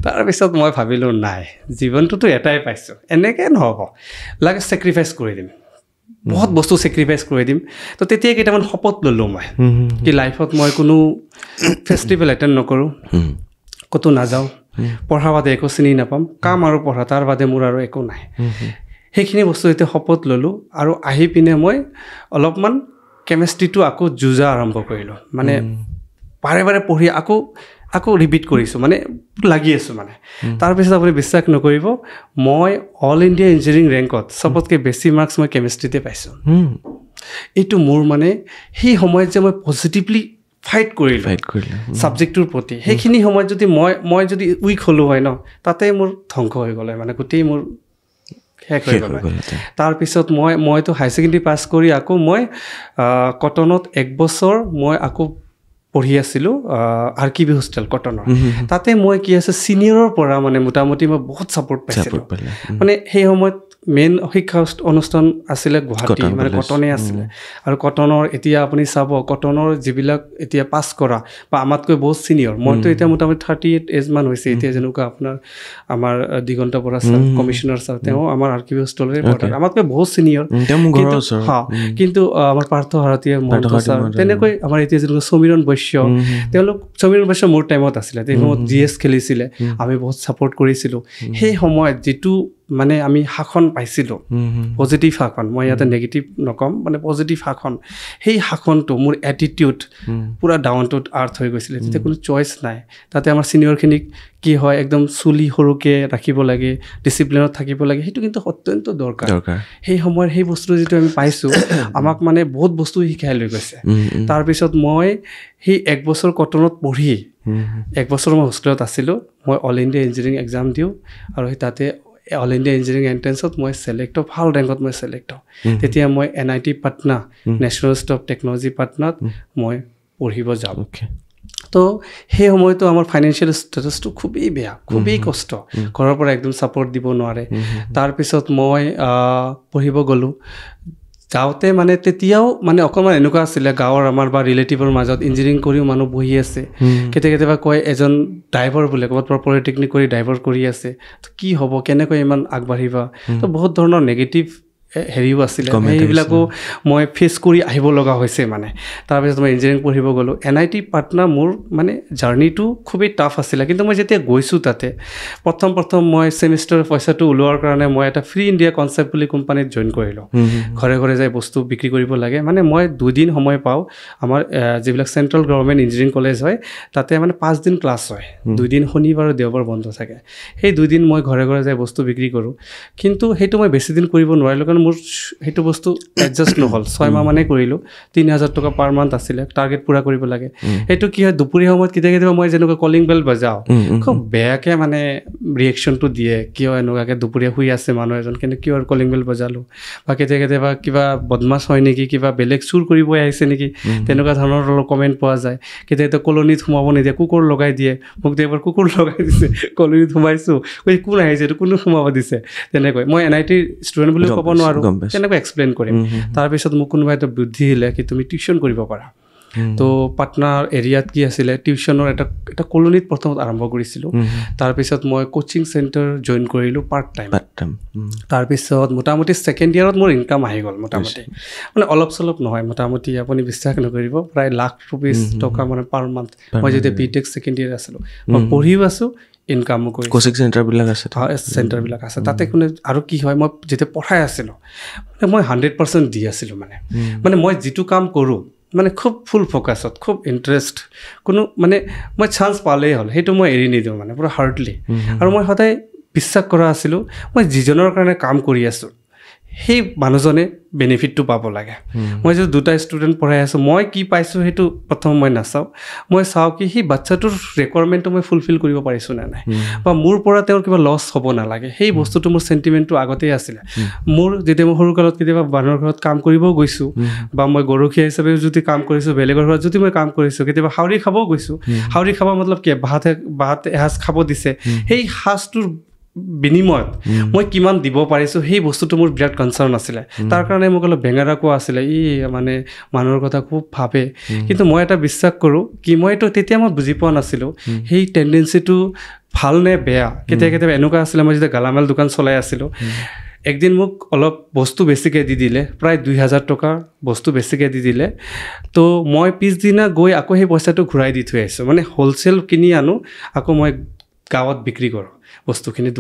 তাৰপিছত মই ভাবিলোঁ নাই, জীৱনটোতো এটাই পাইছোঁ, এনেকৈ নহ'ব, লাগে ছেক্ৰিফাইচ কৰি দিম, বহুত বস্তু ছেক্ৰিফাইচ কৰি দিম। তো তেতিয়াই কেইটামান শপত ল'লোঁ মই, কি লাইফত মই কোনো ফেষ্টিভেল এটেণ্ড নকৰোঁ, ক'তো নাযাওঁ, পঢ়া বাদে একো চিনি নাপাম, কাম আৰু পঢ়া, তাৰ বাদে মোৰ আৰু একো নাই। সেইখিনি বস্তু এতিয়া শপত ল'লোঁ। আৰু আহি পিনে মই অলপমান কেমেষ্ট্ৰিটো আকৌ যুঁজা আৰম্ভ কৰিলোঁ, মানে বাৰে বাৰে পঢ়ি আকৌ ৰিপিট কৰিছোঁ, মানে লাগি আছোঁ মানে। তাৰপিছত আপুনি বিশ্বাস নকৰিব, মই অল ইণ্ডিয়া ইঞ্জিনিয়াৰিং ৰেংকত চবতকৈ বেছি মাৰ্কছ মই কেমেষ্ট্ৰিতে পাইছোঁ। এইটো মোৰ মানে সেই সময়ত যে মই পজিটিভলি ফাইট কৰিলোঁ ছাবজেক্টটোৰ প্ৰতি, সেইখিনি সময়ত যদি মই যদি উইক হ'লোঁ হয় ন, তাতেই মোৰ ধ্বংস হৈ গ'লে, মানে গোটেই মোৰ শেষ হৈ গ'লে। তাৰপিছত মইতো হায়াৰ ছেকেণ্ডেৰী পাছ কৰি আকৌ মই কটনত 1 বছৰ মই আকৌ পঢ়ি আছিলোঁ, RKB হোষ্টেল কটনৰ। তাতে মই কি আছে ছিনিয়ৰৰ পৰা মানে মোটামুটি মই বহুত ছাপৰ্ট পাইছিলোঁ। মানে সেই সময়ত মেইন শিক্ষা অনুষ্ঠান আছিলে গুৱাহাটী, মানে কটনে আছিলে। আৰু কটনৰ এতিয়া আপুনি চাব, কটনৰ যিবিলাক এতিয়া পাছ কৰা বা আমাতকৈ বহুত ছিনিয়ৰ, মইতো এতিয়া মোটামুটি 38 এজমান হৈছে এতিয়া, যেনেকুৱা আপোনাৰ আমাৰ Diganta Bora sir, commissioner sir, তেওঁ আমাৰ RKB হোষ্টেলৰে পঢ়ায়, আমাতকৈ বহুত ছিনিয়ৰ। কিন্তু আমাৰ পাৰ্থ ভাৰতীয় মহন্ত ছাৰ, তেনেকৈ আমাৰ এতিয়া যেনেকুৱা সমীৰণ বৈশ্য, সমীৰণ বৈশ্য মোৰ টাইমত আছিলে, তেওঁ GS খেলিছিলে, আমি বহুত ছাপৰ্ট কৰিছিলোঁ। সেই সময়ত যিটো মানে আমি শাসন পাইছিলোঁ, পজিটিভ শাসন, মই ইয়াতে নেগেটিভ নক'ম, মানে পজিটিভ শাসন, সেই শাসনটো মোৰ এটিটিউড পূৰা ডাউন টু আৰ্থ হৈ গৈছিলে। তেতিয়া কোনো চইচ নাই, তাতে আমাৰ ছিনিয়ৰখিনিক কি হয়, একদম চুলি সৰুকৈ ৰাখিব লাগে, ডিচিপ্লিনত থাকিব লাগে, সেইটো কিন্তু অত্যন্ত দৰকাৰ। সেই সময়ৰ সেই বস্তুটো যিটো আমি পাইছোঁ, আমাক মানে বহুত বস্তু শিকাই লৈ গৈছে। তাৰপিছত মই সেই 1 বছৰ কটনত পঢ়ি, 1 বছৰ মই হোষ্টেলত আছিলোঁ, মই অল ইণ্ডিয়া ইঞ্জিনিয়াৰিং এক্সাম দিওঁ, আৰু সেই তাতে অল ইণ্ডিয়া ইঞ্জিনিয়াৰিং এণ্ট্ৰেঞ্চত মই ছিলেক্ট হওঁ, ভাল ৰেংকত মই ছিলেক্ট হওঁ। তেতিয়া মই NIT Patna, national institute of technology পাটনাত মই পঢ়িব যাওঁ। তো সেই সময়তো আমাৰ ফাইনেন্সিয়েল ষ্টেটাছটো খুবেই বেয়া, খুবেই কষ্ট, ঘৰৰ পৰা একদম ছাপৰ্ট দিব নোৱাৰে। তাৰপিছত মই পঢ়িব গ'লোঁ, যাওঁতে মানে তেতিয়াও মানে অকণমান এনেকুৱা আছিলে গাঁৱৰ আমাৰ বা ৰিলেটিভৰ মাজত ইঞ্জিনিয়াৰিং কৰিও মানুহ বহি আছে কেতিয়াবা কয় এজন ড্ৰাইভাৰ বোলে ক'ৰবাত পৰা পলিটেকনিক কৰি ড্ৰাইভাৰ কৰি আছে তো কি হ'ব কেনেকৈ ইমান আগবাঢ়িবা তো বহুত ধৰণৰ নেগেটিভ হেৰিও আছিলে সেইবিলাকো মই ফেচ কৰি আহিব লগা হৈছে মানে তাৰপিছত মই ইঞ্জিনিয়াৰিং পঢ়িব গ'লোঁ NIT পাটনা মোৰ মানে জাৰ্ণিটো খুবেই টাফ আছিলে কিন্তু মই যেতিয়া গৈছোঁ তাতে প্ৰথম মই ছেমিষ্টাৰৰ পইচাটো ওলোৱাৰ কাৰণে মই এটা ফ্ৰী ইণ্ডিয়া কনচেপ্ট বুলি কোম্পানীত জইন কৰিলোঁ ঘৰে ঘৰে যাই বস্তু বিক্ৰী কৰিব লাগে মানে মই 2 দিন সময় পাওঁ আমাৰ যিবিলাক চেণ্ট্ৰেল গভৰ্ণমেণ্ট ইঞ্জিনিয়াৰিং কলেজ হয় তাতে মানে 5 দিন ক্লাছ হয় 2 দিন শনিবাৰ আৰু দেওবাৰ বন্ধ থাকে সেই 2 দিন মই ঘৰে ঘৰে যাই বস্তু বিক্ৰী কৰোঁ কিন্তু সেইটো মই বেছি দিন কৰিব নোৱাৰিলোঁ কাৰণ মোৰ সেইটো বস্তু এডজাষ্ট নহ'ল 6 মাহ মানে কৰিলোঁ 3000 টকা পাৰ মান্থ আছিলে টাৰ্গেট পূৰা কৰিব লাগে সেইটো কি হয় দুপৰীয়া সময়ত কেতিয়াবা মই যেনেকুৱা কলিং বেল বজাওঁ খুব বেয়াকৈ মানে ৰিয়েকশ্যনটো দিয়ে কিয় এনেকুৱাকৈ দুপৰীয়া শুই আছে মানুহ এজন কিন্তু কিয় কলিং বেল বজালোঁ বা কেতিয়াবা কিবা বদমাছ হয় নেকি কিবা বেলেগ চুৰ কৰিব আহিছে নেকি তেনেকুৱা ধৰণৰ অলপ কমেণ্ট পোৱা যায় কেতিয়াবা কলনীত সোমাব নিদিয়ে কুকুৰ লগাই দিয়ে মোক এবাৰ কুকুৰ লগাই দিছে কলনীত সোমাইছোঁ কোন আহিছে এইটো কোনো সোমাব দিছে তেনেকৈ মই NIT ষ্টুডেণ্ট বুলি ক'ব নোৱাৰোঁ তেনেকৈ এক্সপ্লেইন কৰিম তাৰপিছত মোক কোনোবা এটা বুদ্ধি দিলে কি তুমি টিউশ্যন কৰিব পাৰা তো পাটনাৰ এৰিয়াত কি আছিলে টিউশ্যনৰ এটা কলনীত প্ৰথমত আৰম্ভ কৰিছিলোঁ তাৰপিছত মই কোচিং চেণ্টাৰ জইন কৰিলোঁ পাৰ্ট টাইম তাৰপিছত মোটামুটি ছেকেণ্ড ইয়াৰত মোৰ ইনকাম আহি গ'ল মোটামুটি মানে অলপ চলপ নহয় মোটামুটি আপুনি বিশ্বাস নকৰিব প্ৰায় লাখ ৰুপিজ টকা মানে পাৰ মান্থ মই যেতিয়া BTech ছেকেণ্ড ইয়াৰ আছিলোঁ মই পঢ়িও আছোঁ ইনকামো কৰি কোচিং চেণ্টাৰবিলাক আছে তাতে কোনে আৰু কি হয় মই যেতিয়া পঢ়াই আছিলোঁ মানে মই 100% দি আছিলোঁ মানে মই যিটো কাম কৰোঁ মানে খুব ফুল ফ'কাছত খুব ইণ্টাৰেষ্ট কোনো মানে মই চান্স পালেই হ'ল সেইটো মই এৰি নিদিওঁ মানে পুৰা হাৰ্ডলি আৰু মই সদায় বিশ্বাস কৰা আছিলোঁ মই যিজনৰ কাৰণে কাম কৰি আছোঁ সেই মানুহজনে বেনিফিটটো পাব লাগে মই যদি 2টা ষ্টুডেণ্ট পঢ়াই আছোঁ মই কি পাইছোঁ সেইটো প্ৰথম মই নাচাওঁ মই চাওঁ কি সেই বাচ্ছাটোৰ ৰিকুৱাৰমেণ্টটো মই ফুলফিল কৰিব পাৰিছোঁ নে নাই বা মোৰ পৰা তেওঁৰ কিবা লছ হ'ব নালাগে সেই বস্তুটো মোৰ চেণ্টিমেণ্টটো আগতেই আছিলে মোৰ যেতিয়া মই সৰুকালত কেতিয়াবা মানুহৰ ঘৰত কাম কৰিব গৈছোঁ বা মই গৰখীয়া হিচাপে যদি কাম কৰিছোঁ বেলেগৰ ঘৰত যদি মই কাম কৰিছোঁ কেতিয়াবা হাউৰি খাবও গৈছোঁ হাউৰি খাব মতলব কি ভাত এসাঁজ খাব দিছে সেই সাঁজটোৰ বিনিময়ত মই কিমান দিব পাৰিছোঁ সেই বস্তুটো মোৰ বিৰাট কনচাৰ্ণ আছিলে তাৰ কাৰণে মোক অলপ বেঙেৰা কোৱা আছিলে মানে মানুহৰ কথা খুব ভাবে কিন্তু মই এটা বিশ্বাস কৰোঁ কি মইতো তেতিয়া মই বুজি পোৱা নাছিলোঁ সেই টেণ্ডেঞ্চিটো ভাল নে বেয়া কেতিয়াবা এনেকুৱা আছিলে মই যেতিয়া গালামাল দোকান চলাই আছিলোঁ একদিন মোক অলপ বস্তু বেছিকৈ দি দিলে প্ৰায় 2000 টকাৰ বস্তু বেছিকৈ দি দিলে তো মই পিছদিনা গৈ আকৌ সেই পইচাটো ঘূৰাই দি থৈ আহিছোঁ মানে হ'লচেল কিনি আনো আকৌ মই গাঁৱত বিক্ৰী কৰোঁ বস্তুখিনি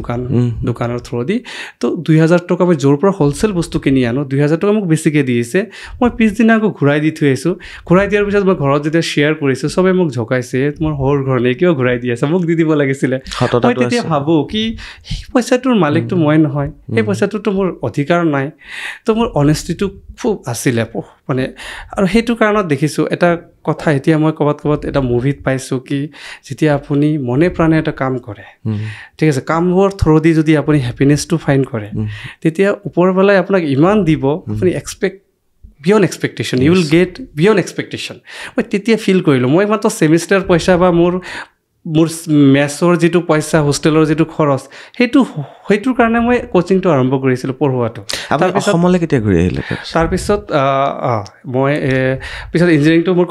দোকানৰ থ্ৰু দি তো 2000 টকা মই য'ৰ পৰা হ'লচেল বস্তু কিনি আনো 2000 টকা মোক বেছিকৈ দিছে মই পিছদিনা আকৌ ঘূৰাই দি থৈ আহিছোঁ ঘূৰাই দিয়াৰ পিছত মই ঘৰত যেতিয়া শ্বেয়াৰ কৰিছোঁ চবেই মোক ঝকাইছে তোমাৰ সৰু ঘৰ নে কিয় ঘূৰাই দি আছে মোক দি দিব লাগিছিলে মই তেতিয়া ভাবোঁ কি সেই পইচাটোৰ মালিকটো মই নহয় সেই পইচাটোতো মোৰ অধিকাৰ নাই তো মোৰ অনেষ্টিটো খুব আছিলে মানে আৰু সেইটো কাৰণত দেখিছোঁ এটা কথা এতিয়া মই ক'ৰবাত এটা মুভিত পাইছোঁ কি যেতিয়া আপুনি মনে প্ৰাণে এটা কাম কৰে ঠিক আছে কামৰ থ্ৰুদি যদি আপুনি হেপিনেছটো ফাইণ্ড কৰে তেতিয়া ওপৰৱালাই আপোনাক ইমান দিব আপুনি beyond expectation you will get beyond expectation মই তেতিয়া ফিল কৰিলোঁ মই মাত্ৰ ছেমিষ্টাৰ পইচা বা মোৰ মেছৰ যিটো পইচা হোষ্টেলৰ যিটো খৰচ সেইটোৰ কাৰণে মই কোচিংটো আৰম্ভ কৰিছিলোঁ পঢ়োৱাটো অসমলৈ কেতিয়া ঘূৰি আহিলে তাৰপিছত মই পিছত ইঞ্জিনিয়াৰিংটো মোৰ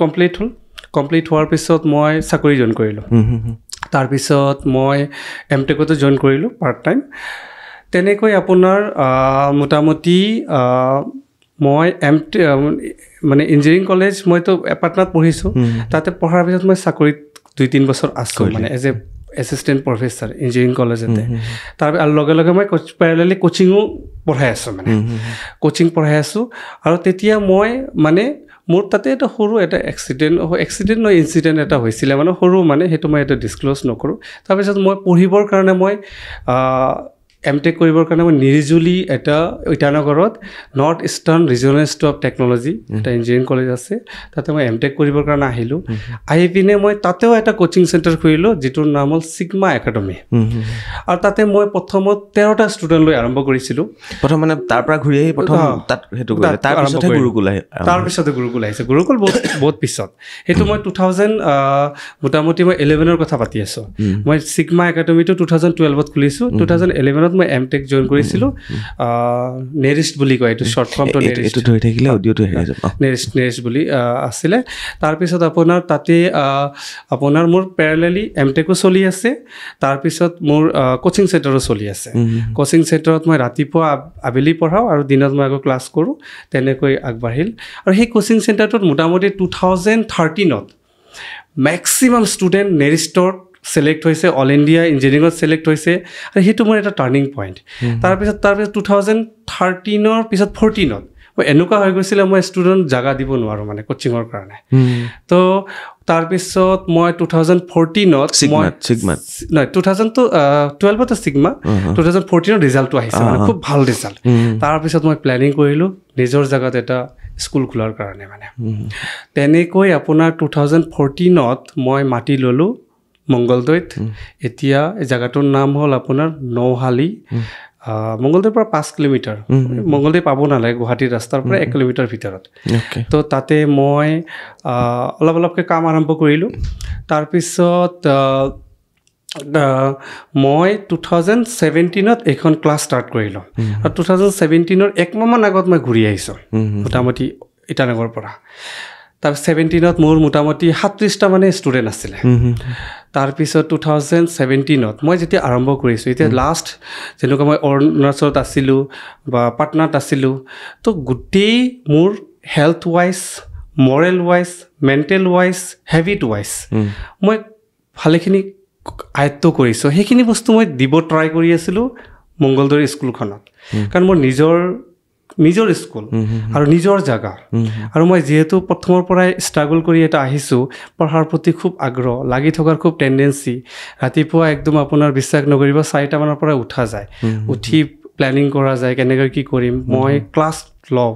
কমপ্লিট হোৱাৰ পিছত মই চাকৰি জইন কৰিলোঁ তাৰপিছত মই MTechতো জইন কৰিলোঁ পাৰ্ট টাইম তেনেকৈ আপোনাৰ মোটামুটি মই মানে ইঞ্জিনিয়াৰিং কলেজ মইতো পাটনাত পঢ়িছোঁ তাতে পঢ়াৰ পিছত মই চাকৰিত 2-3 বছৰ আছোঁ মানে as a assistant professor engineering কলেজতে তাৰ আৰু লগে মই পেৰেলেলি কোচিঙো পঢ়াই আছোঁ মানে কোচিং পঢ়াই আছোঁ আৰু তেতিয়া মই মানে মোৰ তাতে এটা সৰু এটা এক্সিডেণ্ট ইনচিডেণ্ট এটা হৈছিলে মানে সৰু মানে সেইটো মই এটা ডিছক্ল'জ নকৰোঁ তাৰপিছত মই পঢ়িবৰ কাৰণে মই MTech কৰিবৰ কাৰণে মই নিৰিজুলি এটা ইটানগৰত North Eastern Regional Institute of Technology এটা ইঞ্জিনিয়াৰিং কলেজ আছে তাতে মই MTech কৰিবৰ কাৰণে আহিলোঁ আহি পিনে মই তাতেও এটা কোচিং চেণ্টাৰ খুলিলোঁ যিটোৰ নাম হ'ল ছিগমা একাডেমি আৰু তাতে মই প্ৰথমত 13টা ষ্টুডেণ্ট লৈ আৰম্ভ কৰিছিলোঁ প্ৰথম মানে তাৰ পৰা ঘূৰি আহি প্ৰথম তাত সেইটো তাৰপিছতে গুৰুকুল আহিছে গুৰুকুল বহুত পিছত সেইটো মই 2000 মোটামুটি মই 11ৰ কথা পাতি আছোঁ মই ছিগমা একাডেমিটো 2012ত খুলিছোঁ 2011ত 2007 মই এমটেক জইন কৰিছিলোঁ নেৰিষ্ট বুলি কয় এইটো শ্বৰ্ট ফৰ্মটো এইটো ধৰি থাকিলে অডিঅ'টো হেৰি যাব নেৰিষ্ট বুলি আছিলে তাৰপিছত আপোনাৰ তাতে আপোনাৰ মোৰ পেৰেলেলি এমটেকো চলি আছে তাৰপিছত মোৰ কোচিং চেণ্টাৰো চলি আছে কোচিং চেণ্টাৰত মই ৰাতিপুৱা আবেলি পঢ়াওঁ আৰু দিনত মই আকৌ ক্লাছ কৰোঁ তেনেকৈ আগবাঢ়িল আৰু সেই কোচিং চেণ্টাৰটোত মোটামুটি 2013ত মেক্সিমাম ষ্টুডেণ্ট নেৰিষ্টত ছিলেক্ট হৈছে অল ইণ্ডিয়া ইঞ্জিনিয়াৰিঙত ছিলেক্ট হৈছে আৰু সেইটো মোৰ এটা টাৰ্ণিং পইণ্ট তাৰপিছত 2013ৰ পিছত 14ত মই এনেকুৱা হৈ গৈছিলে মই ষ্টুডেণ্ট জাগা দিব নোৱাৰোঁ মানে কোচিঙৰ কাৰণে তো তাৰপিছত মই 2014ত নহয় 2012ত ছিগমা 2014ৰ ৰিজাল্টটো আহিছে মানে খুব ভাল ৰিজাল্ট তাৰপিছত মই প্লেনিং কৰিলোঁ নিজৰ জেগাত এটা স্কুল খোলাৰ কাৰণে মানে তেনেকৈ আপোনাৰ 2014ত মই মাটি ল'লোঁ মংগলদৈত এতিয়া এই জেগাটোৰ নাম হ'ল আপোনাৰ নৌহালি মংগলদৈৰ পৰা 5 কিলোমিটাৰ মংগলদৈ পাব নালাগে গুৱাহাটীৰ ৰাস্তাৰ পৰা 1 কিলোমিটাৰ ভিতৰত তো তাতে মই অলপকৈ কাম আৰম্ভ কৰিলোঁ তাৰপিছত মই 2017ত এখন ক্লাছ ষ্টাৰ্ট কৰিলোঁ আৰু 2017ৰ একমাহমান আগত মই ঘূৰি আহিছোঁ মোটামুটি ইটানগৰৰ পৰা তাৰপিছত 17ত মোৰ মোটামুটি 37টা মানে ষ্টুডেণ্ট আছিলে তাৰপিছত 2017ত মই যেতিয়া আৰম্ভ কৰিছোঁ এতিয়া লাষ্ট যেনেকুৱা মই অৰুণাচলত আছিলোঁ বা পাটনাত আছিলোঁ তো গোটেই মোৰ health wise Morrell wise mental wise habit wise মই ভালেখিনি আয়ত্ব কৰিছোঁ সেইখিনি বস্তু মই দিব ট্ৰাই কৰি আছিলোঁ মংগলদৈ স্কুলখনত কাৰণ মোৰ নিজৰ স্কুল আৰু নিজৰ জাগা আৰু মই যিহেতু প্ৰথমৰ পৰাই ষ্ট্ৰাগল কৰি এটা আহিছোঁ পঢ়াৰ প্ৰতি খুব আগ্ৰহ লাগি থকাৰ খুব টেণ্ডেঞ্চি ৰাতিপুৱা একদম আপোনাৰ বিশ্বাস নকৰিব 4টা মানৰ পৰা উঠা যায় উঠি প্লেনিং কৰা যায় কেনেকৈ কি কৰিম মই ক্লাছ লওঁ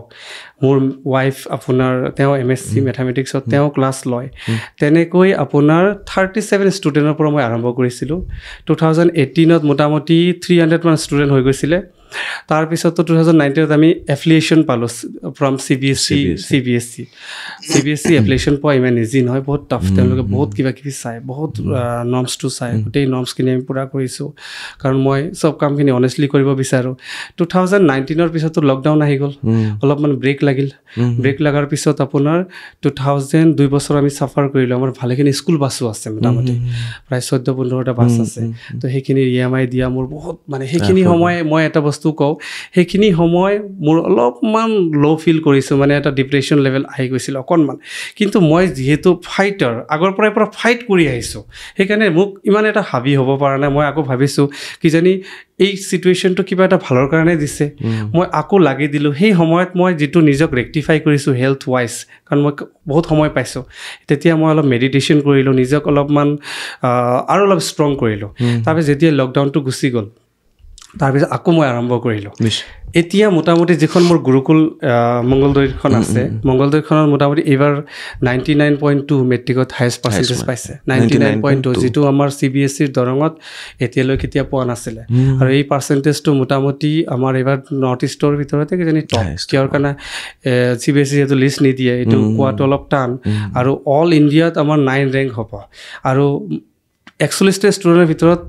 মোৰ ৱাইফ আপোনাৰ তেওঁ MSc মেথামেটিক্সত তেওঁ ক্লাছ লয় তেনেকৈ আপোনাৰ 37 ষ্টুডেণ্টৰ পৰা মই আৰম্ভ কৰিছিলোঁ 2018ত মোটামুটি 300 মান ষ্টুডেণ্ট হৈ গৈছিলে তাৰপিছতো 2019ত আমি এফিলিয়েশ্যন পালোঁ ফ্ৰম CBSE এফিলিয়েশ্যন পোৱা ইমান ইজি নহয় বহুত টাফ তেওঁলোকে বহুত কিবা কিবি চায় বহুত নৰ্মছটো চায় গোটেই নৰ্মছখিনি আমি পূৰা কৰিছোঁ কাৰণ মই চব কামখিনি অনেষ্টলি কৰিব বিচাৰোঁ 2019ৰ পিছতো লকডাউন আহি গ'ল অলপমান ব্ৰেক লগাৰ পিছত আপোনাৰ 2 বছৰ আমি চাফাৰ কৰিলোঁ আমাৰ ভালেখিনি স্কুল বাছো আছে মোটামুটি প্ৰায় 14-15টা বাছ আছে তো সেইখিনি EMI দিয়া মোৰ বহুত মানে সেইখিনি সময় মই এটা বস্তু কওঁ সেইখিনি সময় মোৰ অলপমান ল' ফিল কৰিছোঁ মানে এটা ডিপ্ৰেশ্যন লেভেল আহি গৈছিল অকণমান কিন্তু মই যিহেতু ফাইটাৰ আগৰ পৰাই ফাইট কৰি আহিছোঁ সেইকাৰণে মোক ইমান এটা হাবি হ'ব পৰা নাই মই আকৌ ভাবিছোঁ কিজানি এই চিটুৱেশ্যনটো কিবা এটা ভালৰ কাৰণে দিছে মই আকৌ লাগি দিলোঁ সেই সময়ত মই যিটো নিজক ৰেক্টিফাই কৰিছোঁ হেল্থ ৱাইজ কাৰণ মই বহুত সময় পাইছোঁ তেতিয়া মই অলপ মেডিটেশ্যন কৰিলোঁ নিজক অলপমান আৰু অলপ ষ্ট্ৰং কৰিলোঁ তাৰপিছত যেতিয়া লকডাউনটো গুচি গ'ল তাৰপিছত আকৌ মই আৰম্ভ কৰিলোঁ এতিয়া মোটামুটি যিখন মোৰ গুৰুকুল মংগলদৈখন আছে মংগলদৈখনত মোটামুটি এইবাৰ 99.2 মেট্ৰিকত হায়েষ্ট পাৰ্চেণ্টেজ পাইছে 99.2 যিটো আমাৰ CBSEৰ দৰঙত এতিয়ালৈ কেতিয়া পোৱা নাছিলে আৰু এই পাৰ্চেণ্টেজটো মোটামুটি আমাৰ এইবাৰ নৰ্থ ইষ্টৰ ভিতৰতে কিজানি টপ কিয়ৰ কাৰণে CBSE যিহেতু লিষ্ট নিদিয়ে এইটো কোৱাটো অলপ টান আৰু অল ইণ্ডিয়াত আমাৰ 9 ৰেংক হ'ব আৰু 41টা ষ্টুডেণ্টৰ ভিতৰত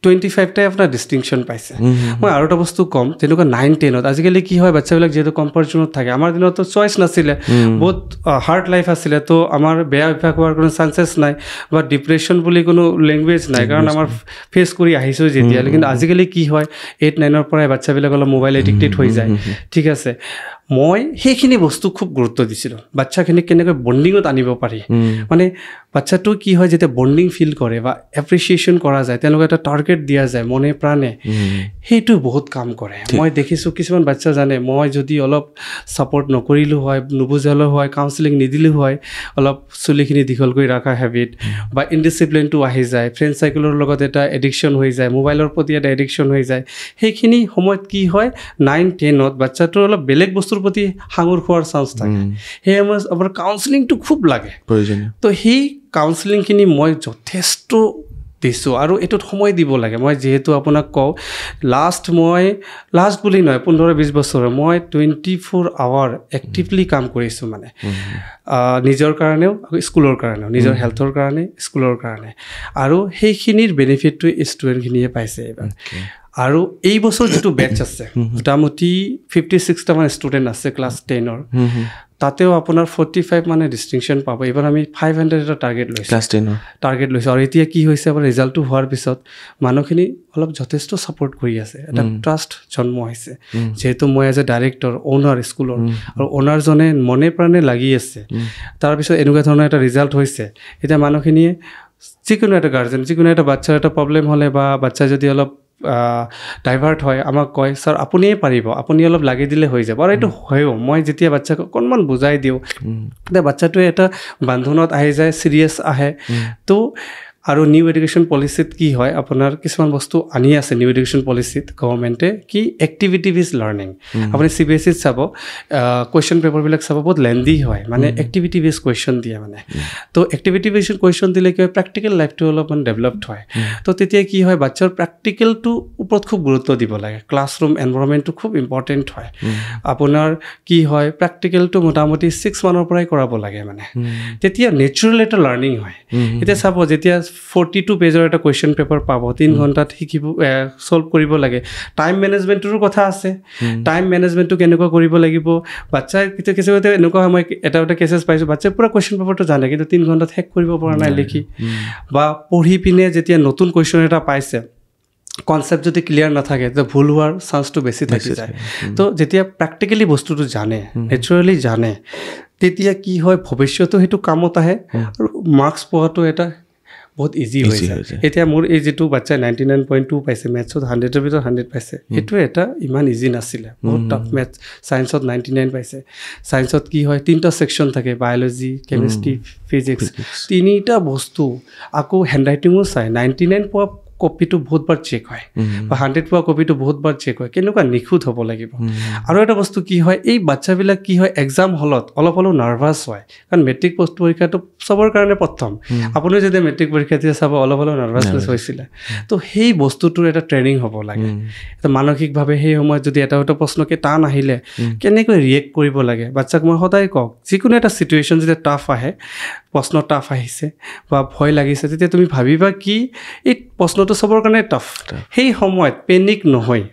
25টাই আপোনাৰ ডিষ্টিংশ্যন পাইছে মই আৰু এটা বস্তু কম তেনেকুৱা 9-10ত আজিকালি কি হয় বাচ্চাবিলাক যিহেতু কমফৰ্ট জোনত থাকে আমাৰ দিনততো চইচ নাছিলে বহুত হাৰ্ড লাইফ আছিলে তো আমাৰ বেয়া অভ্যাস হোৱাৰ কোনো চান্সেছ নাই বা ডিপ্ৰেশ্যন বুলি কোনো লেংগুৱেজ নাই কাৰণ আমাৰ ফেচ কৰি আহিছোঁ যেতিয়ালৈ কিন্তু আজিকালি কি হয় 8-9ৰ পৰাই বাচ্চাবিলাক অলপ মোবাইল এডিক্টেড হৈ যায় ঠিক আছে মই সেইখিনি বস্তু খুব গুৰুত্ব দিছিলোঁ বাচ্চাখিনিক কেনেকৈ বণ্ডিঙত আনিব পাৰি মানে বাচ্চাটো কি হয় যেতিয়া বণ্ডিং ফিল কৰে বা এপ্ৰিচিয়েশ্যন কৰা যায় তেওঁলোকে এটা টাৰ্গেট দিয়া যায় মনে প্ৰাণে সেইটো বহুত কাম কৰে মই দেখিছোঁ কিছুমান বাচ্চা জানে মই যদি অলপ ছাপৰ্ট নকৰিলোঁ হয় নুবুজালোঁ হয় কাউন্সেলিং নিদিলোঁ হয় অলপ চুলিখিনি দীঘল কৰি ৰখা হেবিট বা ইনডিচিপ্লিনটো আহি যায় ফ্ৰেণ্ড চাৰ্কেলৰ লগত এটা এডিকশ্যন হৈ যায় মোবাইলৰ প্ৰতি এটা এডিকশ্যন হৈ যায় সেইখিনি সময়ত কি হয় 9-10ত বাচ্চাটোৰ অলপ বেলেগ বস্তুৰ প্ৰতি সাঙুৰ খোৱাৰ চান্স থাকে সেই সময়ত আমাৰ কাউন্সেলিংটো খুব লাগে তো সেই কাউন্সেলিংখিনি মই যথেষ্ট দিছোঁ আৰু এইটোত সময় দিব লাগে মই যিহেতু আপোনাক কওঁ লাষ্ট বুলি নহয় 15-20 বছৰ মই 24 আৱাৰ এক্টিভলি কাম কৰিছোঁ মানে নিজৰ কাৰণেও স্কুলৰ কাৰণেও নিজৰ হেল্থৰ কাৰণে স্কুলৰ কাৰণে আৰু সেইখিনিৰ বেনিফিটটো ষ্টুডেণ্টখিনিয়ে পাইছে এইবাৰ আৰু এই বছৰ যিটো বেটছ আছে মোটামুটি 56টামান ষ্টুডেণ্ট আছে ক্লাছ 10ৰ তাতেও আপোনাৰ 45 মানে ডিষ্টিংশ্যন পাব এইবাৰ আমি 500 এটা টাৰ্গেট লৈছোঁ আৰু এতিয়া কি হৈছে আমাৰ ৰিজাল্টটো হোৱাৰ পিছত মানুহখিনি অলপ যথেষ্ট ছাপৰ্ট কৰি আছে এটা ট্ৰাষ্ট জন্ম হৈছে যিহেতু মই এজ এ ডাইৰেক্টৰ অ'নাৰ স্কুলৰ আৰু অ'নাৰজনে মনে প্ৰাণে লাগি আছে তাৰপিছত এনেকুৱা ধৰণৰ এটা ৰিজাল্ট হৈছে এতিয়া মানুহখিনিয়ে যিকোনো এটা গাৰ্জেন যিকোনো এটা বাচ্ছাৰ এটা প্ৰব্লেম হ'লে বা বাচ্ছা যদি অলপ ডাইভাৰ্ট হয় আমাক কয় ছাৰ আপুনিয়ে পাৰিব আপুনি অলপ লাগি দিলে হৈ যাব আৰু এইটো হয়ও মই যেতিয়া বাচ্ছাক অকণমান বুজাই দিওঁ তেতিয়া বাচ্ছাটোৱে এটা বান্ধোনত আহি যায় ছিৰিয়াছ আহে তো আৰু নিউ এডুকেশ্যন পলিচিত কি হয় আপোনাৰ কিছুমান বস্তু আনি আছে নিউ এডুকেশ্যন পলিচিত গভৰ্ণমেণ্টে কি এক্টিভিটি বেছ লাৰ্ণিং আপুনি CBSEত চাব কুৱেশ্যন পেপাৰবিলাক চাব বহুত লেন্দি হয় মানে এক্টিভিটি বেছ কুৱেশ্যন দিয়ে মানে তো এক্টিভিটি বেছ কুৱেশ্যন দিলে কি হয় প্ৰেক্টিকেল লাইফটো অলপমান ডেভেলপড হয় তো তেতিয়া কি হয় বাচ্ছাৰ প্ৰেক্টিকেলটো ওপৰত খুব গুৰুত্ব দিব লাগে ক্লাছৰুম এনভাইৰনমেণ্টটো খুব ইম্পৰ্টেণ্ট হয় আপোনাৰ কি হয় প্ৰেক্টিকেলটো মোটামুটি 6 মানৰ পৰাই কৰাব লাগে মানে তেতিয়া নেচাৰেল এটা লাৰ্ণিং হয় এতিয়া চাব যেতিয়া 42 পেজৰ এটা কুৱেশ্যন পেপাৰ পাব 3 ঘণ্টাত শিকিব সলভ কৰিব লাগে টাইম মেনেজমেণ্টৰো কথা আছে টাইম মেনেজমেণ্টটো কেনেকুৱা কৰিব লাগিব বাচ্চাই কিছুমানে এনেকুৱা হয় মই এটা কেছেছ পাইছোঁ বাচ্চাই পুৰা কুৱেশ্যন পেপাৰটো জানে কিন্তু 3 ঘণ্টাত শেষ কৰিব পৰা নাই লিখি বা পঢ়ি পিনে যেতিয়া নতুন কুৱেশ্যন এটা পাইছে কনচেপ্ট যদি ক্লিয়াৰ নাথাকে তো ভুল হোৱাৰ চান্সটো বেছি থাকি যায় তো যেতিয়া প্ৰেক্টিকেলি বস্তুটো জানে নেচাৰেলি জানে তেতিয়া কি হয় ভৱিষ্যতো সেইটো কামত আহে আৰু মাৰ্কছ পোৱাটো এটা বহুত ইজি হৈ যায় এতিয়া মোৰ এই যিটো বাচ্চাই 99.2 পাইছে মেথছত 100ৰ ভিতৰত 100 পাইছে এইটো এটা ইমান ইজি নাছিলে বহুত টাফ মেথছ ছায়েন্সত 99 পাইছে ছায়েন্সত কি হয় 3টা ছেকশ্যন থাকে বায়'লজি কেমিষ্ট্ৰি ফিজিক্স 3টা বস্তু আকৌ হেণ্ডৰাইটিঙো চাই 99 পোৱা কপিটো বহুতবাৰ চেক হয় বা 100 পোৱা কপিটো বহুতবাৰ চেক হয় কেনেকুৱা নিখুঁত হ'ব লাগিব আৰু এটা বস্তু কি হয় এই বাচ্চাবিলাক কি হয় এক্সাম হলত অলপ নাৰ্ভাছ হয় কাৰণ মেট্ৰিক পোষ্ট পৰীক্ষাটো চবৰ কাৰণে প্ৰথম আপুনি যদি মেট্ৰিক পৰীক্ষা দিয়ে চাব অলপ নাৰ্ভাছনেছ হৈছিলে তো সেই বস্তুটোৰ এটা ট্ৰেইনিং হ'ব লাগে এটা মানসিকভাৱে সেই সময়ত যদি এটা প্ৰশ্নকে টান আহিলে কেনেকৈ ৰিয়েক্ট কৰিব লাগে বাচ্চাক মই সদায় কওঁ যিকোনো এটা ছিটুৱেশ্যন যেতিয়া টাফ আহে প্ৰশ্ন টাফ আহিছে বা ভয় লাগিছে তেতিয়া তুমি ভাবিবা কি এই প্ৰশ্নটো চবৰ কাৰণে টাফ সেই সময়ত পেনিক নহয়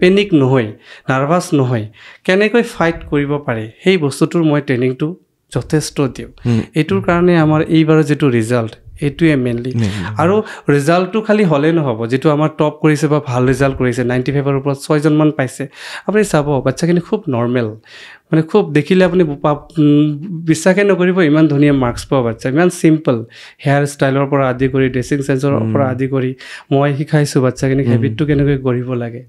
পেনিক নহয় নাৰ্ভাছ নহয় কেনেকৈ ফাইট কৰিব পাৰে সেই বস্তুটোৰ মই ট্ৰেইনিংটো যথেষ্ট দিওঁ এইটোৰ কাৰণে আমাৰ এইবাৰৰ যিটো ৰিজাল্ট এইটোৱে মেইনলি আৰু ৰিজাল্টটো খালি হ'লেই নহ'ব যিটো আমাৰ টপ কৰিছে বা ভাল ৰিজাল্ট কৰিছে 95ৰ ওপৰত 6জনমান পাইছে আপুনি চাব বাচ্চাখিনি খুব নৰ্মেল মানে খুব দেখিলে আপুনি বিশ্বাসে নকৰিব ইমান ধুনীয়া মাৰ্কছ পোৱা বাচ্চা ইমান চিম্পল হেয়াৰ ষ্টাইলৰ পৰা আদি কৰি ড্ৰেছিং চেন্সৰ পৰা আদি কৰি মই শিকাইছোঁ বাচ্চাখিনিক হেবিটটো কেনেকৈ গঢ়িব লাগে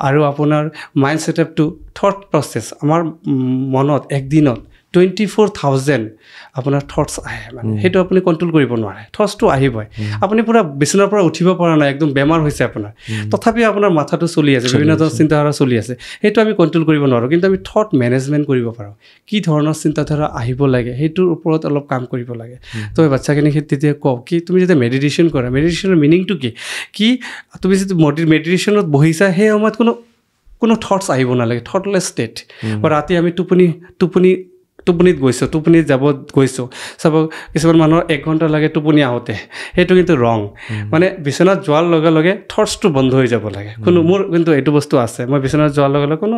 আৰু আপোনাৰ মাইণ্ড ছেটআপটো থট প্ৰচেছ আমাৰ মনত একদিনত 24,000 আপোনাৰ থটছ আহে মানে সেইটো আপুনি কণ্ট্ৰল কৰিব নোৱাৰে থটছটো আহিবই আপুনি পুৰা বিচনাৰ পৰা উঠিব পৰা নাই একদম বেমাৰ হৈছে আপোনাৰ তথাপিও আপোনাৰ মাথাটো চলি আছে বিভিন্ন ধৰণৰ চিন্তাধাৰা চলি আছে সেইটো আমি কণ্ট্ৰল কৰিব নোৱাৰোঁ কিন্তু আমি থট মেনেজমেণ্ট কৰিব পাৰোঁ কি ধৰণৰ চিন্তাধাৰা আহিব লাগে সেইটোৰ ওপৰত অলপ কাম কৰিব লাগে তো বাচ্চাখিনিক তেতিয়া কওক কি তুমি যেতিয়া মেডিটেশ্যন কৰা মেডিটেশ্যনৰ মিনিংটো কি তুমি যদি মেডিটেশ্যনত বহিছা সেই সময়ত কোনো থটছ আহিব নালাগে থটলেছ ষ্টেট বা ৰাতি আমি টোপনিত গৈছোঁ চাব কিছুমান মানুহৰ 1 ঘণ্টা লাগে টোপনি আহোঁতে সেইটো কিন্তু ৰং মানে বিচনাত যোৱাৰ লগে লগে থটছটো বন্ধ হৈ যাব লাগে মোৰ কিন্তু এইটো বস্তু আছে মই বিচনাত যোৱাৰ লগে লগে কোনো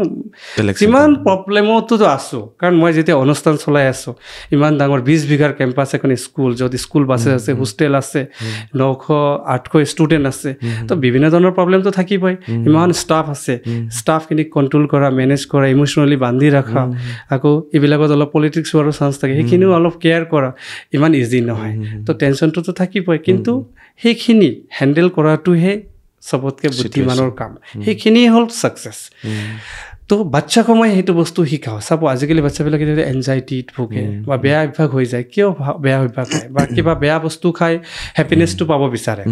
যিমান প্ৰব্লেমতো আছোঁ কাৰণ মই যেতিয়া অনুষ্ঠান চলাই আছোঁ ইমান ডাঙৰ 20 বিঘাৰ কেম্পাছ এখন স্কুল য'ত স্কুল বাছে আছে হোষ্টেল আছে 900-800 ষ্টুডেণ্ট আছে তো বিভিন্ন ধৰণৰ প্ৰব্লেমটো থাকিবই ইমান ষ্টাফ আছে ষ্টাফখিনিক কণ্ট্ৰল কৰা মেনেজ কৰা ইম'চনেলি বান্ধি ৰখা আকৌ এইবিলাকত অলপ পলিটিক্স হোৱাৰো চান্স থাকে সেইখিনিও অলপ কেয়াৰ কৰা ইমান ইজি নহয় তো টেনশ্যনটোতো থাকিবই কিন্তু সেইখিনি হেণ্ডেল কৰাটোহে চবতকৈ বুদ্ধিমানৰ কাম সেইখিনিয়ে হ'ল ছাকচেছ তো বাচ্চাক মই সেইটো বস্তু শিকাওঁ চাব আজিকালি বাচ্চাবিলাকে যদি এনজাইটিত ভোগে বা বেয়া অভ্যাস হৈ যায় কিয় বেয়া অভ্যাস হয় বা কিবা বেয়া বস্তু খাই হেপিনেছটো পাব বিচাৰে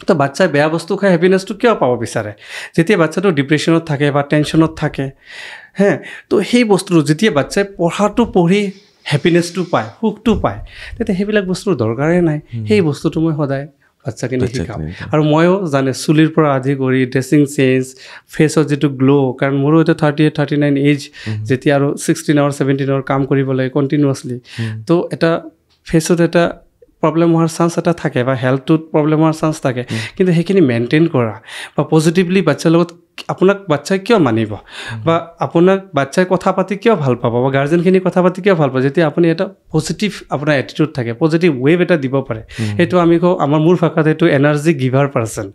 তো বাচ্চাই বেয়া বস্তু খাই হেপিনেছটো কিয় পাব বিচাৰে যেতিয়া বাচ্চাটো ডিপ্ৰেশ্যনত থাকে বা টেনশ্যনত থাকে তো সেই বস্তুটো যেতিয়া বাচ্চাই পঢ়াটো পঢ়ি হেপিনেছটো পায় সুখটো পায় তেতিয়া সেইবিলাক বস্তুৰ দৰকাৰেই নাই সেই বস্তুটো মই সদায় বাচ্চাখিনি শিকাওঁ আৰু ময়ো জানে চুলিৰ পৰা আদি কৰি ড্ৰেছিং চেঞ্জ ফেচত যিটো গ্ল' কাৰণ মোৰো এতিয়া 38-39 এজ যেতিয়া আৰু 16 আৱাৰ 17 আৱাৰ কাম কৰিব লাগে কণ্টিনিউৱাছলি তো এটা ফেচত এটা প্ৰব্লেম হোৱাৰ চান্স এটা থাকে বা হেল্থটোত প্ৰব্লেম হোৱাৰ চান্স থাকে কিন্তু সেইখিনি মেইনটেইন কৰা বা পজিটিভলি বাচ্চাৰ লগত আপোনাক বাচ্চাই কিয় মানিব বা আপোনাক বাচ্চাই কথা পাতি কিয় ভাল পাব বা গাৰ্জেনখিনি কথা পাতি কিয় ভাল পাব যেতিয়া আপুনি এটা পজিটিভ আপোনাৰ এটিটিউড থাকে পজিটিভ ৱেভ এটা দিব পাৰে সেইটো আমি কওঁ আমাৰ মূল ভাষাত এইটো এনাৰ্জি গিভাৰ পাৰ্চন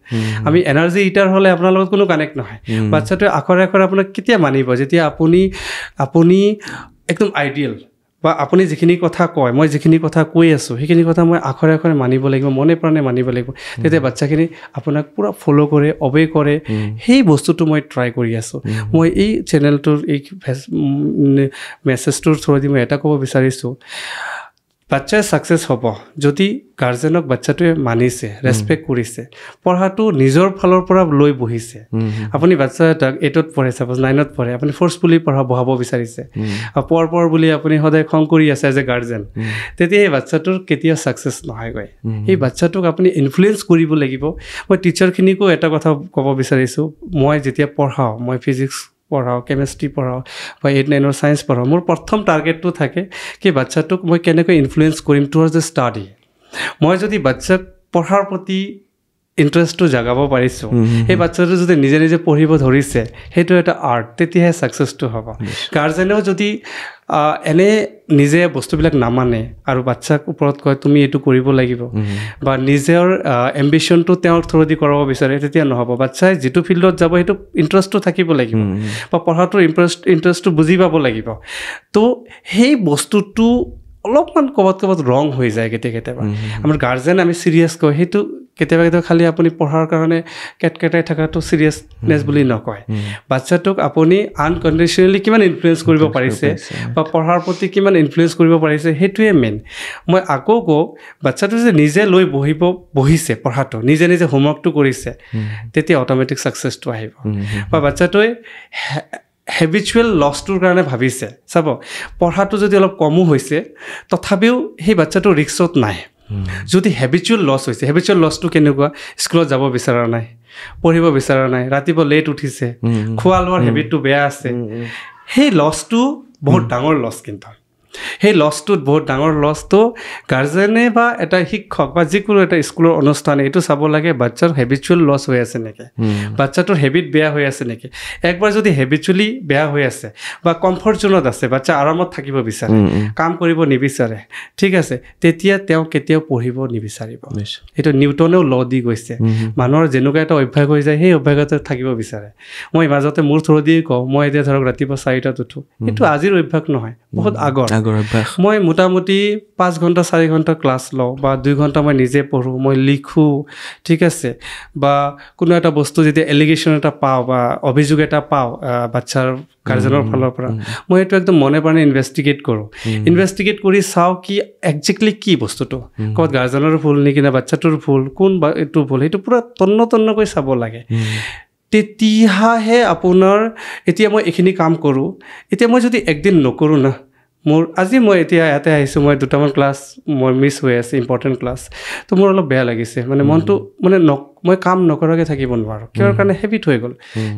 আমি এনাৰ্জি ইটাৰ হ'লে আপোনাৰ লগত কোনো কানেক্ট নহয় বাচ্চাটোৱে আখৰে আখৰে আপোনাক কেতিয়া মানিব যেতিয়া আপুনি একদম আইডিয়েল বা আপুনি যিখিনি কথা কয় মই যিখিনি কথা কৈ আছোঁ সেইখিনি কথা মই আখৰে আখৰে মানিব লাগিব মনে প্ৰাণে মানিব লাগিব তেতিয়া বাচ্চাখিনি আপোনাক পূৰা ফ'ল' কৰে অবে কৰে সেই বস্তুটো মই ট্ৰাই কৰি আছোঁ মই এই চেনেলটোৰ এই মেছেজটোৰ থ্ৰুদি মই এটা ক'ব বিচাৰিছোঁ বাচ্চাই ছাকচেছ হ'ব যদি গাৰ্জেনক বাচ্চাটোৱে মানিছে ৰেচপেক্ট কৰিছে পঢ়াটো নিজৰ ফালৰ পৰা লৈ বহিছে আপুনি বাচ্চা এটাক 8ত পঢ়ে ছাপ'জ 9ত পঢ়ে আপুনি ফ'ৰ্চফুলি বহাব বিচাৰিছে পঢ় বুলি আপুনি সদায় খং কৰি আছে এজ এ গাৰ্জেন তেতিয়া সেই বাচ্চাটোৰ কেতিয়াও ছাকচেছ নহয়গৈ সেই বাচ্চাটোক আপুনি ইনফ্লুৱেঞ্চ কৰিব লাগিব মই টিচাৰখিনিকো এটা কথা ক'ব বিচাৰিছোঁ মই যেতিয়া পঢ়াওঁ মই ফিজিক্স পঢ়াওঁ কেমেষ্ট্ৰি পঢ়াওঁ বা 8-9ৰ ছায়েন্স পঢ়াওঁ মোৰ প্ৰথম টাৰ্গেটটো থাকে কি বাচ্চাটোক মই কেনেকৈ ইনফ্লুৱেঞ্চ কৰিম টুৱাৰ্ডছ দ্য ষ্টাডি মই যদি বাচ্চাক পঢ়াৰ প্ৰতি ইণ্টাৰেষ্টটো জাগাব পাৰিছোঁ সেই বাচ্চাটো যদি নিজে নিজে পঢ়িব ধৰিছে সেইটো এটা আৰ্ট তেতিয়াহে ছাকচেছটো হ'ব গাৰ্জেনেও যদি এনে নিজে বস্তুবিলাক নামানে আৰু বাচ্চাক ওপৰত কয় তুমি এইটো কৰিব লাগিব বা নিজৰ এম্বিশ্যনটো তেওঁৰ থ্ৰুদি কৰাব বিচাৰে তেতিয়া নহ'ব বাচ্চাই যিটো ফিল্ডত যাব সেইটো ইণ্টাৰেষ্টটো থাকিব লাগিব বা পঢ়াটোৰ ইণ্টাৰেষ্টটো বুজি পাব লাগিব তো সেই বস্তুটো অলপমান ক'ৰবাত ৰং হৈ যায় কেতিয়াবা আমাৰ গাৰ্জেন আমি চিৰিয়াছ কয় সেইটো কেতিয়াবা খালি আপুনি পঢ়াৰ কাৰণে কেটকেটাই থকাটো চিৰিয়াছনেছ বুলি নকয় বাচ্চাটোক আপুনি আনকণ্ডিশ্যনেলি কিমান ইনফ্লুৱেঞ্চ কৰিব পাৰিছে বা পঢ়াৰ প্ৰতি কিমান ইনফ্লুৱেঞ্চ কৰিব পাৰিছে সেইটোৱে মেইন মই আকৌ কওঁ বাচ্চাটো যে নিজে লৈ বহিছে পঢ়াটো নিজে হোমৱৰ্কটো কৰিছে তেতিয়া অট'মেটিক ছাকচেছটো আহিব বা বাচ্চাটোৱে হেবিচুৱেল লছটোৰ কাৰণে ভাবিছে চাব পঢ়াটো যদি অলপ কমো হৈছে তথাপিও সেই বাচ্চাটো ৰিক্সত নাই যদি হেবিচুৱেল লছ হৈছে হেবিচুৱেল লছটো কেনেকুৱা স্কুলত যাব বিচৰা নাই পঢ়িব বিচৰা নাই ৰাতিপুৱা লেট উঠিছে খোৱা লোৱাৰ হেবিটটো বেয়া আছে সেই লছটো বহুত ডাঙৰ লছ কিন্তু সেই লছটোত বহুত ডাঙৰ লছটো গাৰ্জেনে বা এটা শিক্ষক বা যিকোনো এটা স্কুলৰ অনুষ্ঠানে এইটো চাব লাগে বাচ্চাৰ হেবিচুৱেল লছ হৈ আছে নেকি বাচ্চাটোৰ হেবিট বেয়া হৈ আছে নেকি একবাৰ যদি হেবিচুৱেলি বেয়া হৈ আছে বা কমফৰ্ট জোনত আছে বাচ্চা আৰামত থাকিব বিচাৰে কাম কৰিব নিবিচাৰে ঠিক আছে তেতিয়া তেওঁ কেতিয়াও পঢ়িব নিবিচাৰিব এইটো নিউটনেও ল দি গৈছে মানুহৰ যেনেকুৱা এটা অভ্যাস হৈ যায় সেই অভ্যাসতে থাকিব বিচাৰে মই মাজতে মোৰ থ্ৰু দি কওঁ মই এতিয়া ধৰক ৰাতিপুৱা 4টাত উঠোঁ এইটো আজিৰ অভ্যাস নহয় বহুত আগৰ মই মোটামুটি 5 ঘণ্টা 4 ঘণ্টা ক্লাছ লওঁ বা 2 ঘণ্টা মই নিজে পঢ়োঁ মই লিখোঁ ঠিক আছে বা কোনো এটা বস্তু যেতিয়া এলিগেশ্যন এটা পাওঁ বা অভিযোগ এটা পাওঁ বাচ্চাৰ গাৰ্জেনৰ ফালৰ পৰা মই এইটো একদম মনে প্ৰাণে ইনভেষ্টিগেট কৰোঁ ইনভেষ্টিগেট কৰি চাওঁ কি একজেক্টলি কি বস্তুটো ক'ত গাৰ্জেনৰ ভুল নেকি না বাচ্চাটোৰ ভুল কোন এইটো ভুল সেইটো পূৰা তন্নকৈ চাব লাগে তেতিয়াহে আপোনাৰ এতিয়া মই এইখিনি কাম কৰোঁ এতিয়া মই যদি একদিন নকৰোঁ না আজি মই এতিয়া ইয়াতে আহিছোঁ মই 2টামান ক্লাছ মই মিছ হৈ আছে ইম্পৰ্টেণ্ট ক্লাছ তো মোৰ অলপ বেয়া লাগিছে মানে মনটো মানে মই কাম নকৰাকৈ থাকিব নোৱাৰোঁ কিহৰ কাৰণে হেবিট হৈ গ'ল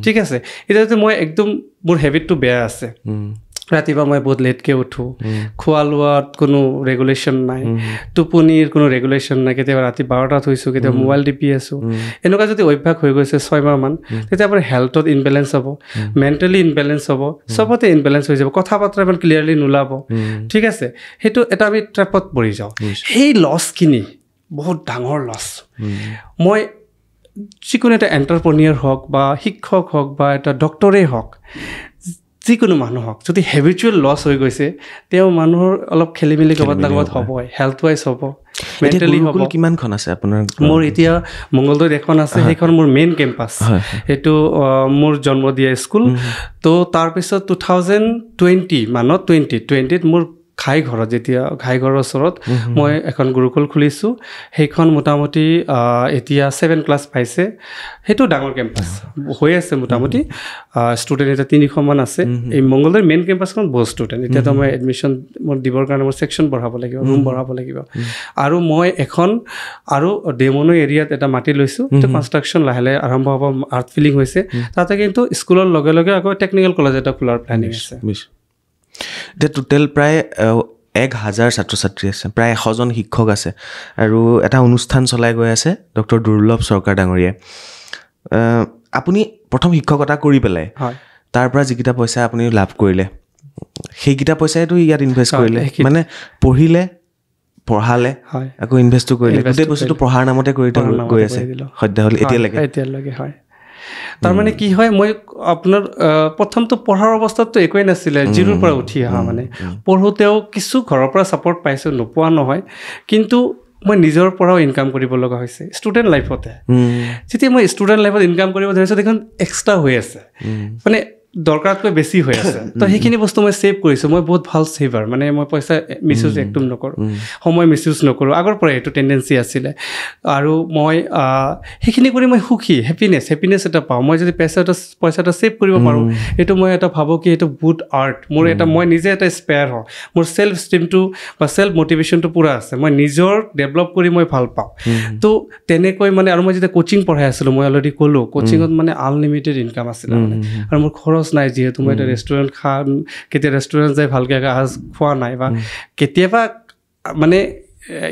ঠিক আছে এতিয়া যদি মই একদম মোৰ হেবিটটো বেয়া আছে ৰাতিপুৱা মই বহুত লেটকৈ উঠোঁ খোৱা লোৱাত কোনো ৰেগুলেশ্যন নাই টোপনিৰ কোনো ৰেগুলেশ্যন নাই কেতিয়াবা ৰাতি 12টাত হৈছোঁ কেতিয়াবা মোবাইল টিপি আছোঁ এনেকুৱা যদি অভ্যাস হৈ গৈছে 6 মাহমান তেতিয়া আপোনাৰ হেল্থত ইনবেলেঞ্চ হ'ব মেণ্টেলি ইনবেলেঞ্চ হ'ব চবতে ইনবেলেঞ্চ হৈ যাব কথা বতৰা ইমান ক্লিয়াৰলি নোলাব ঠিক আছে সেইটো এটা আমি ট্ৰেপত পৰি যাওঁ সেই লছখিনি বহুত ডাঙৰ লছ মই যিকোনো এটা এণ্টাৰপ্ৰনিয়ৰ হওক বা শিক্ষক হওক বা এটা ডক্টৰেই হওক যিকোনো মানুহ হওক যদি হেবিচুৱেল লছ হৈ গৈছে তেওঁ মানুহৰ অলপ খেলি মেলি ক'ৰবাত না ক'ৰবাত হ'বই হেল্থ ৱাইজ হ'ব মেণ্টেলি হ'ব কিমানখন আছে আপোনাৰ মোৰ এতিয়া মংগলদৈত এখন আছে সেইখন মোৰ মেইন কেম্পাছ সেইটো মোৰ জন্ম দিয়া স্কুল তো তাৰপিছত 2020 মানত 2020ত মোৰ ঘাইঘৰত যেতিয়া ঘাইঘৰৰ ওচৰত মই এখন গুৰুকুল খুলিছোঁ সেইখন মোটামুটি এতিয়া 7 ক্লাছ পাইছে সেইটো ডাঙৰ কেম্পাছ হৈ আছে মোটামুটি ষ্টুডেণ্ট এতিয়া 300মান আছে এই মংগলদৈৰ মেইন কেম্পাছখন বহুত ষ্টুডেণ্ট এতিয়াতো মই এডমিশ্যন মোৰ দিবৰ কাৰণে মোৰ ছেকশ্যন বঢ়াব লাগিব ৰুম বঢ়াব লাগিব আৰু মই এখন আৰু ডেমনো এৰিয়াত এটা মাটি লৈছোঁ সেইটো কনষ্ট্ৰাকশ্যন লাহে লাহে আৰম্ভ হ'ব আৰ্ট ফিলিং হৈছে তাতে কিন্তু স্কুলৰ লগে লগে আকৌ টেকনিকেল কলেজ এটা খোলাৰ প্লেনিং আছে এতিয়া টোটেল প্ৰায় 1000 ছাত্ৰ ছাত্ৰী আছে প্ৰায় 100জন শিক্ষক আছে আৰু এটা অনুষ্ঠান চলাই গৈ আছে ডক্টৰ দুৰ্লভ চৰকাৰ ডাঙৰীয়াই আপুনি প্ৰথম শিক্ষকতা কৰি পেলাই তাৰ পৰা যিকেইটা পইচা আপুনি লাভ কৰিলে সেইকেইটা পইচাইতো ইয়াত ইনভেষ্ট কৰিলে মানে পঢ়ালে আকৌ ইনভেষ্টটো কৰিলে গোটেই বস্তুটো পঢ়াৰ নামতে কৰি গৈ আছে সদ্য হ'ল এতিয়ালৈকে হয় তাৰমানে কি হয় মই আপোনাৰ প্ৰথমটো পঢ়াৰ অৱস্থাততো একোৱেই নাছিলে জিৰোৰ পৰা উঠি অহা মানে পঢ়োঁতেও কিছু ঘৰৰ পৰা ছাপৰ্ট পাইছোঁ নোপোৱা নহয় কিন্তু মই নিজৰ পৰাও ইনকাম কৰিব লগা হৈছে ষ্টুডেণ্ট লাইফতে যেতিয়া মই ষ্টুডেণ্ট লাইফত ইনকাম কৰিব ধৰিছোঁ দেখোন এক্সট্ৰা হৈ আছে মানে দৰকাৰতকৈ বেছি হৈ আছে তো সেইখিনি বস্তু মই ছেভ কৰিছোঁ মই বহুত ভাল ছেভাৰ মানে মই পইচা মিছ ইউজ একদম নকৰোঁ সময় মিছ ইউজ নকৰোঁ আগৰ পৰাই এইটো টেণ্ডেঞ্চি আছিলে আৰু মই সেইখিনি কৰি মই সুখী হেপিনেছ এটা পাওঁ মই যদি পইচা এটা ছেভ কৰিব পাৰোঁ এইটো মই এটা ভাবোঁ কি এইটো বহুত আৰ্ট মোৰ এটা মই নিজে এটা স্পেয়াৰ হওঁ মোৰ ছেল্ফ ষ্টিমটো বা ছেল্ফ মটিভেশ্যনটো পূৰা আছে মই নিজৰ ডেভেলপ কৰি মই ভাল পাওঁ তো তেনেকৈ মানে আৰু মই যেতিয়া কোচিং পঢ়াই আছিলোঁ মই অলৰেডি ক'লোঁ কোচিঙত মানে আনলিমিটেড ইনকাম আছিলে মানে আৰু মোৰ খৰচ নাই যিহেতু মই এটা ৰেষ্টুৰেণ্ট কেতিয়া ৰেষ্টুৰেণ্ট যাই ভালকৈ আজ খোৱা নাই বা কেতিয়াবা মানে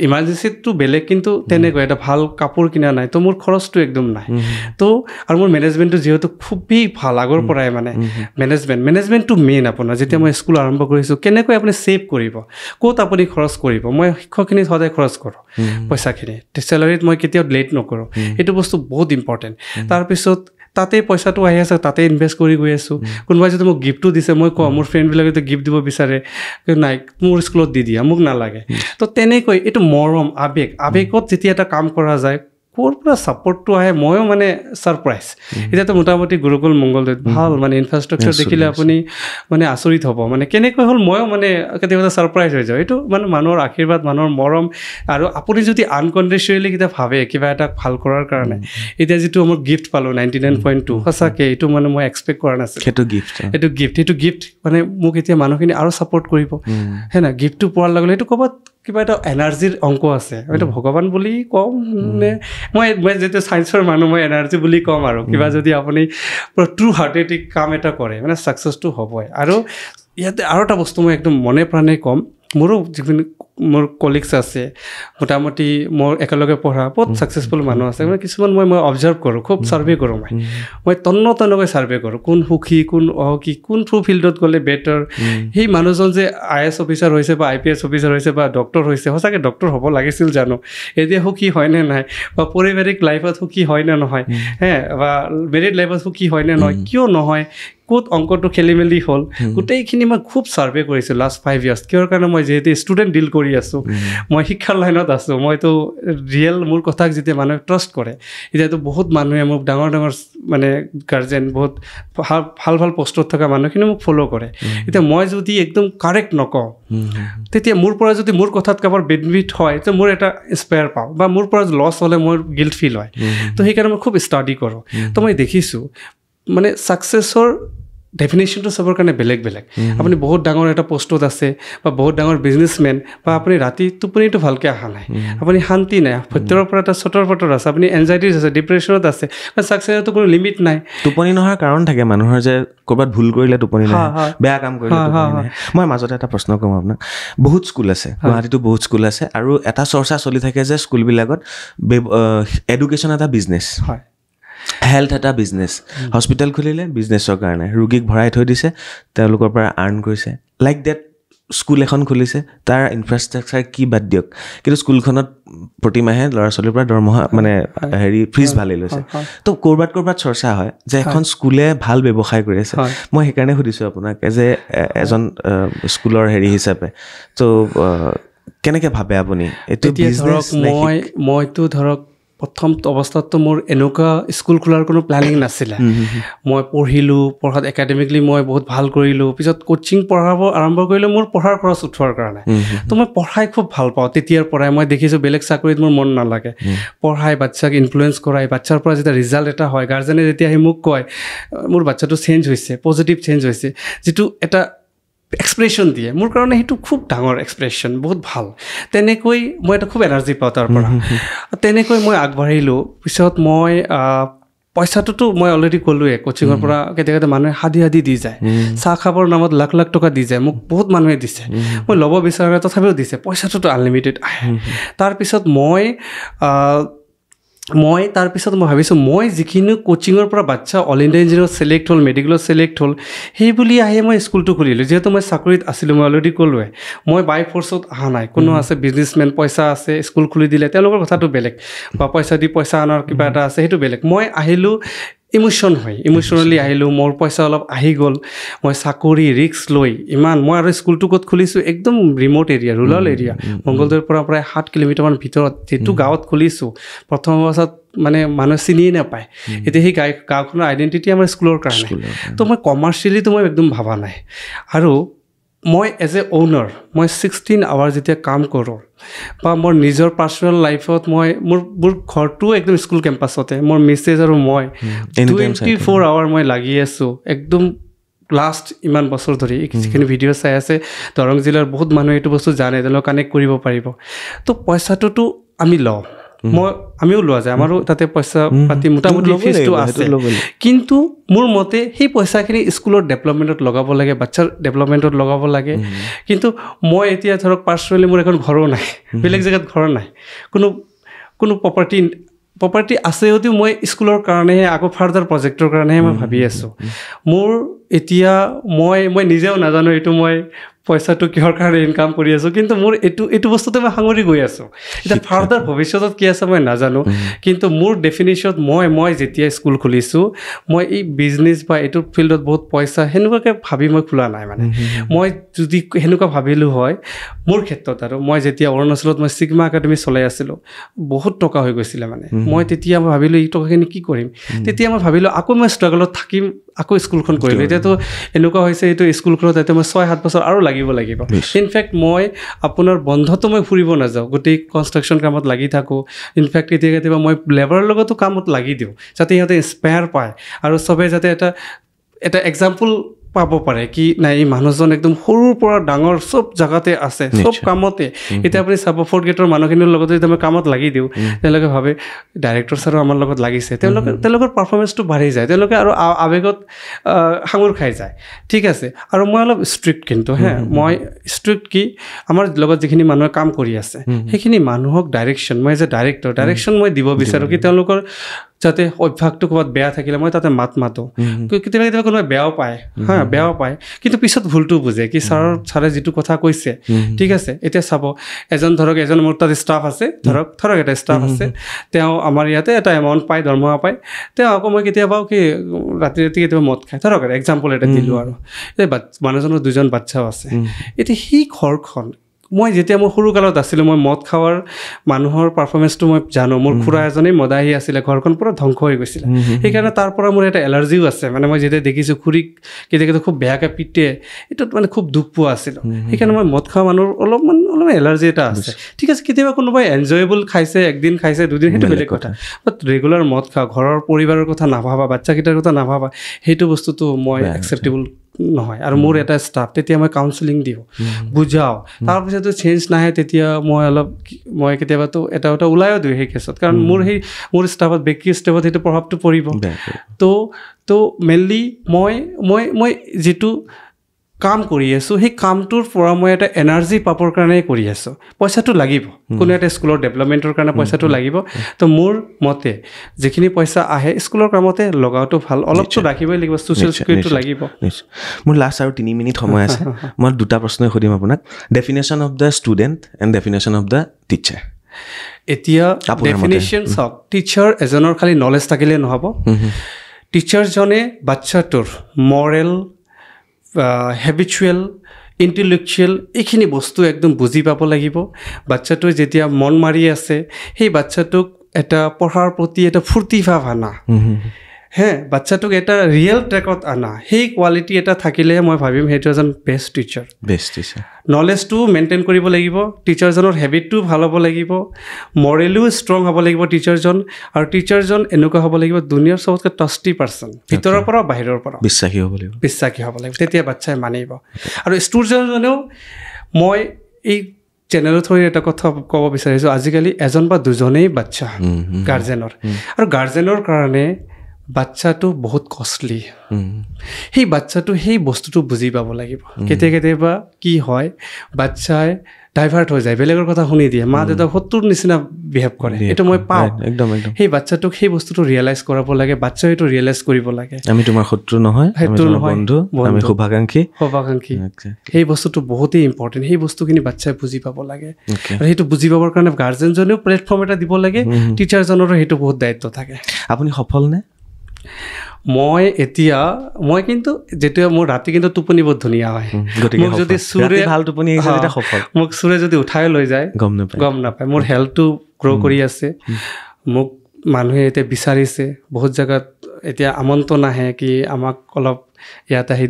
ইমাৰ্জেঞ্চিটো বেলেগ কিন্তু তেনেকৈ এটা ভাল কাপোৰ কিনা নাই তো মোৰ খৰচটো একদম নাই তো আৰু মোৰ মেনেজমেণ্টটো যিহেতু খুবেই ভাল আগৰ পৰাই মানে মেনেজমেণ্টটো মেইন আপোনাৰ যেতিয়া মই স্কুল আৰম্ভ কৰিছোঁ কেনেকৈ আপুনি ছেভ কৰিব ক'ত আপুনি খৰচ কৰিব মই শিক্ষকখিনি সদায় খৰচ কৰোঁ পইচাখিনি চেলাৰীত মই কেতিয়াও লেট নকৰোঁ এইটো বস্তু বহুত ইম্পৰ্টেণ্ট তাৰপিছত তাতে পইচাটো আহি আছে তাতে ইনভেষ্ট কৰি গৈ আছোঁ কোনোবাই যদি মোক গিফ্টটো দিছে মই কওঁ মোৰ ফ্ৰেণ্ডবিলাকে যদি গিফ্ট দিব বিচাৰে নাই মোৰ স্কুলত দি দিয়া মোক নালাগে তো তেনেকৈ এইটো মৰম আৱেগত যেতিয়া এটা কাম কৰা যায় ক'ৰ পৰা ছাপৰ্টটো আহে ময়ো মানে ছাৰপ্ৰাইজ এতিয়াতো মোটামুটি গুৰুকুল মংগলদৈত ভাল মানে ইনফ্ৰাষ্ট্ৰাকচাৰ দেখিলে আপুনি মানে আচৰিত হ'ব মানে কেনেকৈ হ'ল ময়ো মানে কেতিয়াবা ছাৰপ্ৰাইজ হৈ যাওঁ এইটো মানে মানুহৰ আশীৰ্বাদ মানুহৰ মৰম আৰু আপুনি যদি আনকণ্ডিশ্যনেলি কেতিয়া ভাবে কিবা এটা ভাল কৰাৰ কাৰণে এতিয়া যিটো মই গিফ্ট পালোঁ 99.2 সঁচাকৈ এইটো মানে মই এক্সপেক্ট কৰা নাছিলোঁ সেইটো গিফ্ট মানে মোক এতিয়া মানুহখিনি আৰু ছাপৰ্ট কৰিব হয় না গিফ্টটো পোৱাৰ লগে লগে এইটো ক'ৰবাত কিবা এটা এনাৰ্জিৰ অংক আছে এইটো ভগৱান বুলি কওঁ নে মই যেতিয়া ছায়েন্সৰ মানুহ মই এনাৰ্জি বুলি ক'ম আৰু কিবা যদি আপুনি ট্ৰু হাৰ্টেড কাম এটা কৰে মানে ছাকচেছটো হ'বই আৰু ইয়াতে আৰু এটা বস্তু মই একদম মনে প্ৰাণে ক'ম মোৰো যিখিনি মোৰ কলিগছ আছে মোটামুটি মোৰ একেলগে পঢ়া বহুত ছাকচেছফুল মানুহ আছে মানে কিছুমান মই অবজাৰ্ভ কৰোঁ খুব ছাৰ্ভে কৰোঁ মই তন্নকৈ ছাৰ্ভে কৰোঁ কোন সুখী কোন অসুখী কোনটো ফিল্ডত গ'লে বেটাৰ সেই মানুহজন যে IAS অফিচাৰ হৈছে বা IPS অফিচাৰ হৈছে বা ডক্টৰ হৈছে সঁচাকৈ ডক্টৰ হ'ব লাগিছিল জানো এতিয়া সুখী হয়নে নাই বা পাৰিবাৰিক লাইফত সুখী হয় নে নহয় বা মেৰিড লাইফত সুখী হয় নে নহয় কিয় নহয় ক'ত অংকটো খেলি মেলি হ'ল গোটেইখিনি মই খুব ছাৰ্ভে কৰিছোঁ লাষ্ট 5 years কিহৰ কাৰণে মই যিহেতু ষ্টুডেণ্ট ডিল কৰি আছোঁ মই শিক্ষাৰ লাইনত আছোঁ মইতো ৰিয়েল মোৰ কথাক যেতিয়া মানুহে ট্ৰাষ্ট কৰে এতিয়াতো বহুত মানুহে মোক ডাঙৰ মানে গাৰ্জেন বহুত ভাল পষ্টত থকা মানুহখিনি মোক ফ'ল' কৰে এতিয়া মই যদি একদম কাৰেক্ট নকওঁ তেতিয়া মোৰ পৰা যদি মোৰ কথাত কাৰোবাৰ বেনিফিট হয় তো মোৰ এটা ইনস্পায়াৰ পাওঁ বা মোৰ পৰা লছ হ'লে মোৰ গিল্ট ফিল হয় তো সেইকাৰণে মই খুব ষ্টাডি কৰোঁ তো মই দেখিছোঁ মানে ছাকচেছৰ ডেফিনেশ্যনটো চবৰ কাৰণে বেলেগ আপুনি বহুত ডাঙৰ এটা পষ্টত আছে বা বহুত ডাঙৰ বিজনেছমেন বা আপুনি ৰাতি টোপনিটো ভালকৈ অহা নাই আপুনি শান্তি নাই ভিতৰৰ পৰা এটা চটৰ পটৰ আছে আপুনি এনজাইটিছ আছে ডিপ্ৰেশ্যনত আছে বা ছাকচেছতো কোনো লিমিট নাই টোপনি নোহোৱাৰ কাৰণ থাকে মানুহৰ যে ক'ৰবাত ভুল কৰিলে টোপনি নাহে বেয়া কাম কৰিলে টোপনি নাহে মই মাজতে এটা প্ৰশ্ন কৰোঁ আপোনাক বহুত স্কুল আছে গুৱাহাটীতো বহুত স্কুল আছে আৰু এটা চৰ্চা চলি থাকে যে স্কুলবিলাকত এডুকেশ্যন এটা বিজনেছ হয় হেল্থ এটা বিজনেছ হস্পিটেল খুলিলে বিজনেছৰ কাৰণে ৰোগীক ভৰাই থৈ দিছে তেওঁলোকৰ পৰা আৰ্ণ কৰিছে লাইক ডেট স্কুল এখন খুলিছে তাৰ ইনফ্ৰাষ্ট্ৰাকচাৰ কি বাদ দিয়ক কিন্তু স্কুলখনত প্ৰতিমাহে ল'ৰা ছোৱালীৰ পৰা দৰমহা মানে ফিজ ভালেই লৈছে তো ক'ৰবাত চৰ্চা হয় যে এখন স্কুলে ভাল ব্যৱসায় কৰি আছে মই সেইকাৰণে সুধিছোঁ আপোনাক যে এজন স্কুলৰ হিচাপে তো কেনেকৈ ভাবে আপুনি এইটো মইতো ধৰক প্ৰথম অৱস্থাততো মোৰ এনেকুৱা স্কুল খোলাৰ কোনো প্লেনিং নাছিলে মই পঢ়িলোঁ পঢ়াত একাডেমিকলি মই বহুত ভাল কৰিলোঁ পিছত কোচিং পঢ়াব আৰম্ভ কৰিলোঁ মোৰ পঢ়াৰ খৰচ উঠোৱাৰ কাৰণে তো মই পঢ়াই খুব ভাল পাওঁ তেতিয়াৰ পৰাই মই দেখিছোঁ বেলেগ চাকৰিত মোৰ মন নালাগে পঢ়াই বাচ্চাক ইনফ্লুৱেঞ্চ কৰাই বাচ্চাৰ পৰা যেতিয়া ৰিজাল্ট এটা হয় গাৰ্জেনে যেতিয়া আহি মোক কয় মোৰ বাচ্চাটো চেঞ্জ হৈছে পজিটিভ চেঞ্জ হৈছে যিটো এটা এক্সপ্ৰেশ্যন দিয়ে মোৰ কাৰণে সেইটো খুব ডাঙৰ এক্সপ্ৰেশ্যন বহুত ভাল তেনেকৈ মই এটা খুব এনাৰ্জি পাওঁ তাৰ পৰা তেনেকৈ মই আগবাঢ়িলোঁ পিছত মই পইচাটোতো মই অলৰেডি ক'লোৱে কোচিঙৰ পৰা কেতিয়াবা মানুহে হাদি দি যায় চাহ খাবৰ নামত লাখ লাখ টকা দি যায় মোক বহুত মানুহে দিছে মই ল'ব বিচাৰে তথাপিও দিছে পইচাটোতো আনলিমিটেড আহে তাৰপিছত মই ভাবিছোঁ মই যিখিনি কোচিঙৰ পৰা বাচ্চা অল ইণ্ডিয়া ইঞ্জিনিয়াৰত ছিলেক্ট হ'ল মেডিকেলত ছিলেক্ট হ'ল সেই বুলি আহি মই স্কুলটো খুলিলোঁ যিহেতু মই চাকৰিত আছিলোঁ মই অলৰেডি ক'লোৱে মই বাই ফ'ৰ্চত অহা নাই কোনো আছে বিজনেছমেন পইচা আছে স্কুল খুলি দিলে তেওঁলোকৰ কথাটো বেলেগ বা পইচা দি পইচা অনাৰ কিবা এটা আছে সেইটো বেলেগ মই আহিলোঁ ইমোশ্যনেলি আহিলোঁ মোৰ পইচা অলপ আহি গ'ল মই চাকৰি ৰিস্ক লৈ মই আৰু স্কুলটো ক'ত খুলিছোঁ একদম ৰিম'ট এৰিয়া ৰুৰাল এৰিয়া মংগলদৈৰ পৰা প্ৰায় 7 কিলোমিটাৰমান ভিতৰত যিটো গাঁৱত খুলিছোঁ প্ৰথম অৱস্থাত মানে মানুহে চিনিয়ে নাপায় এতিয়া সেই গাঁওখনৰ আইডেণ্টিটি আমাৰ স্কুলৰ কাৰণে তো মই কমাৰ্চিয়েলিতো মই একদম ভাবা নাই আৰু মই এজ এ অ'নাৰ মই 16 আৱাৰ যেতিয়া কাম কৰোঁ বা মোৰ নিজৰ পাৰ্চনেল লাইফত মোৰ ঘৰটো একদম স্কুল কেম্পাছতে মোৰ মিছেছ আৰু মই 24 আৱাৰ মই লাগি আছোঁ একদম লাষ্ট ইমান বছৰ ধৰি যিখিনি ভিডিঅ' চাই আছে দৰং জিলাৰ বহুত মানুহে এইটো বস্তু জানে তেওঁলোকে কানেক্ট কৰিব পাৰিব তো পইচাটোতো আমি লওঁ আমিও লোৱা যায় আমাৰো তাতে পইচা পাতি মোটামুটি ফিজটো আছে কিন্তু মোৰ মতে সেই পইচাখিনি স্কুলৰ ডেভেলপমেণ্টত লগাব লাগে বাচ্চাৰ ডেভেলপমেণ্টত লগাব লাগে কিন্তু মই এতিয়া ধৰক পাৰ্চনেলি মোৰ এখন ঘৰো নাই বেলেগ জেগাত ঘৰ নাই কোনো প্ৰপাৰ্টি আছে যদিও মই স্কুলৰ কাৰণেহে আকৌ ফাৰ্ডাৰ প্ৰজেক্টৰ কাৰণেহে মই ভাবি আছোঁ মোৰ এতিয়া মই নিজেও নাজানো এইটো মই পইচাটো কিহৰ কাৰণে ইনকাম কৰি আছোঁ কিন্তু মোৰ এইটো বস্তুতে মই সাঙুৰি গৈ আছোঁ এতিয়া ফাৰ্ডাৰ ভৱিষ্যতত কি আছে মই নাজানো কিন্তু মোৰ ডেফিনেশ্যনত মই যেতিয়া স্কুল খুলিছোঁ মই এই বিজনেছ বা এইটো ফিল্ডত বহুত পইচা সেনেকুৱাকৈ ভাবি মই খোলা নাই মানে মই যদি সেনেকুৱা ভাবিলোঁ হয় মোৰ ক্ষেত্ৰত আৰু মই যেতিয়া অৰুণাচলত মই ছিগমা একাডেমি চলাই আছিলোঁ বহুত টকা হৈ গৈছিলে মানে মই তেতিয়া ভাবিলোঁ এই টকাখিনি কি কৰিম তেতিয়া মই ভাবিলোঁ আকৌ মই ষ্ট্ৰাগলত থাকিম আকৌ স্কুলখন কৰিলোঁ এতিয়াতো এনেকুৱা হৈছে এইটো স্কুলখনত এতিয়া মই 6-7 বছৰ আৰু লাগিব ইনফেক্ট মই আপোনাৰ বন্ধতো মই ফুৰিব নাযাওঁ গোটেই কনষ্ট্ৰাকশ্যন কামত লাগি থাকোঁ ইনফেক্ট কেতিয়াবা মই লেবাৰৰ লগতো কামত লাগি দিওঁ যাতে সিহঁতে ইনস্পায়াৰ পায় আৰু চবেই যাতে এটা এক্সাম্পল পাব পাৰে কি নাই এই মানুহজন একদম সৰুৰ পৰা ডাঙৰ চব জেগাতে আছে চব কামতে এতিয়া আপুনি চাব 4th গ্ৰেডৰ মানুহখিনিৰ লগতে যেতিয়া মই কামত লাগি দিওঁ তেওঁলোকে ভাবে ডাইৰেক্টৰ ছাৰো আমাৰ লগত লাগিছে তেওঁলোকৰ পাৰফৰ্মেঞ্চটো বাঢ়ি যায় তেওঁলোকে আৰু আৱেগত সাঙুৰ খাই যায় ঠিক আছে আৰু মই অলপ ষ্ট্ৰিক্ট কিন্তু মই ষ্ট্ৰিক্ট কি আমাৰ লগত যিখিনি মানুহে কাম কৰি আছে সেইখিনি মানুহক মই এজ এ ডাইৰেক্টৰ মই দিব বিচাৰোঁ কি তেওঁলোকৰ যাতে অভ্যাসটো ক'ৰবাত বেয়া থাকিলে মই তাতে মাতো কেতিয়াবা কোনোবাই বেয়াও পায় কিন্তু পিছত ভুলটো বুজে কি ছাৰে যিটো কথা কৈছে ঠিক আছে এতিয়া চাব এজন মোৰ তাত ষ্টাফ আছে ধৰক এটা ষ্টাফ আছে তেওঁ আমাৰ ইয়াতে এটা এমাউণ্ট পায় দৰমহা পায় তেওঁ আকৌ মই কেতিয়াবা কি ৰাতি কেতিয়াবা মদ খায় ধৰক এক্সাম্পল এটা দিলোঁ আৰু এই মানুহজনৰ 2জন বাচ্চাও আছে এতিয়া সেই ঘৰখন মই যেতিয়া মই সৰুকালত আছিলোঁ মই মদ খাৱাৰ মানুহৰ পাৰফৰ্মেঞ্চটো মই জানো মোৰ খুৰা এজনেই মদাহী আছিলে ঘৰখন পুৰা ধ্বংস হৈ গৈছিলে সেইকাৰণে তাৰ পৰা মোৰ এটা এলাৰ্জিও আছে মানে মই যেতিয়া দেখিছোঁ খুৰীক কেতিয়াবা খুব বেয়াকৈ পিটে এইটোত মানে খুব দুখ পোৱা আছিলোঁ সেইকাৰণে মই মদ খোৱা মানুহৰ অলপমান এলাৰ্জি এটা আছে ঠিক আছে কেতিয়াবা কোনোবাই এনজয়েবল খাইছে একদিন খাইছে 2 দিন সেইটো বেলেগ কথা বাট ৰেগুলাৰ মদ খোৱা ঘৰৰ পৰিবাৰৰ কথা নাভাবা বাচ্চাকেইটাৰ কথা নাভাবা সেইটো বস্তুটো মই একচেপ্টেবল নহয় আৰু মোৰ এটা ষ্টাফ তেতিয়া মই কাউন্সেলিং দিওঁ বুজাওঁ তাৰপিছতো চেঞ্জ নাহে তেতিয়া মই কেতিয়াবাতো এটা ওলায়ো দিওঁ সেই কেছত কাৰণ মোৰ ষ্টাফত বেকি ষ্টাফত সেইটো প্ৰভাৱটো পৰিব তো মেইনলি মই যিটো কাম কৰি আছোঁ সেই কামটোৰ পৰা মই এটা এনাৰ্জি পাবৰ কাৰণে কৰি আছোঁ পইচাটো লাগিব কোনো এটা স্কুলৰ ডেভেলপমেণ্টৰ কাৰণে পইচাটো লাগিব তো মোৰ মতে যিখিনি পইচা আহে স্কুলৰ কামতে লগাওঁটো ভাল অলপতো ৰাখিবই লাগিব ছ'চিয়েল ছিকিউৰিটিটো লাগিব মোৰ লাষ্ট আৰু 3 মিনিট সময় আছে মই 2টা প্ৰশ্নই সুধিম আপোনাক definition of the student and definition of the teacher এতিয়া ডেফিনেশ্যন চাওক টিচাৰ এজনৰ খালি নলেজ থাকিলে নহ'ব টিচাৰজনে বাচ্চাটোৰ মৰেল হেবিচুৱেল ইণ্টেলেকচুৱেল এইখিনি বস্তু একদম বুজি পাব লাগিব বাচ্চাটোৱে যেতিয়া মন মাৰি আছে সেই বাচ্চাটোক এটা পঢ়াৰ প্ৰতি এটা ফূৰ্তি ভাৱ আনা হে বাচ্চাটোক এটা ৰিয়েল ট্ৰেকত আনা সেই কোৱালিটি এটা থাকিলেহে মই ভাবিম সেইটো এজন বেষ্ট টিচাৰ নলেজটো মেইনটেইন কৰিব লাগিব টিচাৰজনৰ হেবিটটো ভাল হ'ব লাগিব মৰেলিও ষ্ট্ৰং হ'ব লাগিব টিচাৰজন আৰু টিচাৰজন এনেকুৱা হ'ব লাগিব দুনিয়াৰ চবতকৈ ট্ৰাষ্টি পাৰ্চন ভিতৰৰ পৰা বাহিৰৰ পৰা বিশ্বাসী হ'ব লাগিব তেতিয়া বাচ্চাই মানিব আৰু ষ্টুডেণ্টজনেও মই এই চেনেলৰ থৈ এটা কথা ক'ব বিচাৰিছোঁ আজিকালি এজন বা দুজনেই বাচ্চা গাৰ্জেনৰ আৰু গাৰ্জেনৰ কাৰণে বাচ্চাটো বহুত কষ্টলি সেই বাচ্চাটো সেই বস্তুটো বুজি পাব লাগিব কেতিয়াবা কি হয় বাচ্চাই ডাইভাৰ্ট হৈ যায় বেলেগৰ কথা শুনি দিয়ে মা দেউতাক শত্ৰুৰ নিচিনা বিহেভ কৰে এইটো মই পাওঁ একদম সেই বাচ্চাটোক সেই বস্তুটো ৰিয়েলাইজ কৰাব লাগে বাচ্চাই এইটো ৰিয়েলাইজ কৰিব লাগে আমি তোমাৰ শত্ৰু নহয় বন্ধু আমি শুভাকাংক্ষী সেই বস্তুটো বহুতেই ইম্পৰ্টেণ্ট সেই বস্তুখিনি বাচ্চাই বুজি পাব লাগে আৰু সেইটো বুজি পাবৰ কাৰণে গাৰ্জেনজনেও প্লেটফৰ্ম এটা দিব লাগে টিচাৰজনৰো সেইটো বহুত দায়িত্ব থাকে আপুনি সফল নে মই কিন্তু যেতিয়া মোৰ ৰাতি কিন্তু টোপনি বহুত ধুনীয়া হয় মোক যদি চুৰে যদি উঠাই লৈ যায় গম নাপায় মোৰ হেল্থটো গ্ৰ' কৰি আছে মোক মানুহে এতিয়া বিচাৰিছে বহুত জেগাত এতিয়া আমন্ত্ৰণ আহে কি আমাক অলপ ইয়াত আহি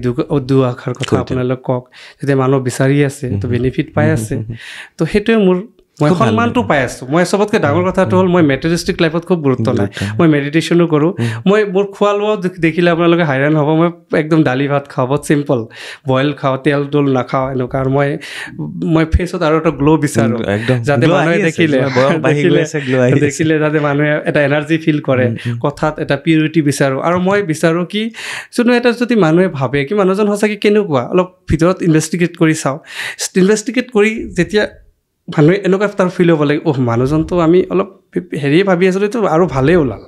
দুআষাৰ কথা আপোনালোক কওক যেতিয়া মানুহ বিচাৰি আছে তো বেনিফিট পাই আছে তো সেইটোৱে মোৰ মই সন্মানটো পাই আছোঁ মই চবতকৈ ডাঙৰ কথাটো হ'ল মই মেটেৰিয়েলিষ্টিক লাইফত খুব গুৰুত্ব নাই মই মেডিটেশ্যনো কৰোঁ মই মোৰ খোৱা লোৱা দেখিলে আপোনালোকে হাইৰাণ হ'ব মই একদম দালি ভাত খাওঁ বহুত চিম্পল বইল খাওঁ তেল তোল নাখাওঁ এনেকুৱা আৰু মই ফেচত আৰু এটা গ্ল' বিচাৰোঁ যাতে মানুহে দেখিলে যাতে মানুহে এটা এনাৰ্জি ফিল কৰে কথাত এটা পিউৰিটি বিচাৰোঁ আৰু মই বিচাৰোঁ কি যোনো এটা যদি মানুহে ভাবে কি মানুহজন সঁচাকৈ কেনেকুৱা অলপ ভিতৰত ইনভেষ্টিগেট কৰি চাওঁ ইনভেষ্টিগেট কৰি যেতিয়া মানুহে এনেকুৱা তাৰ ফিল হ'ব লাগে মানুহজনটো আমি অলপ ভাবি আছিলোঁ এইটো আৰু ভালেই ওলাল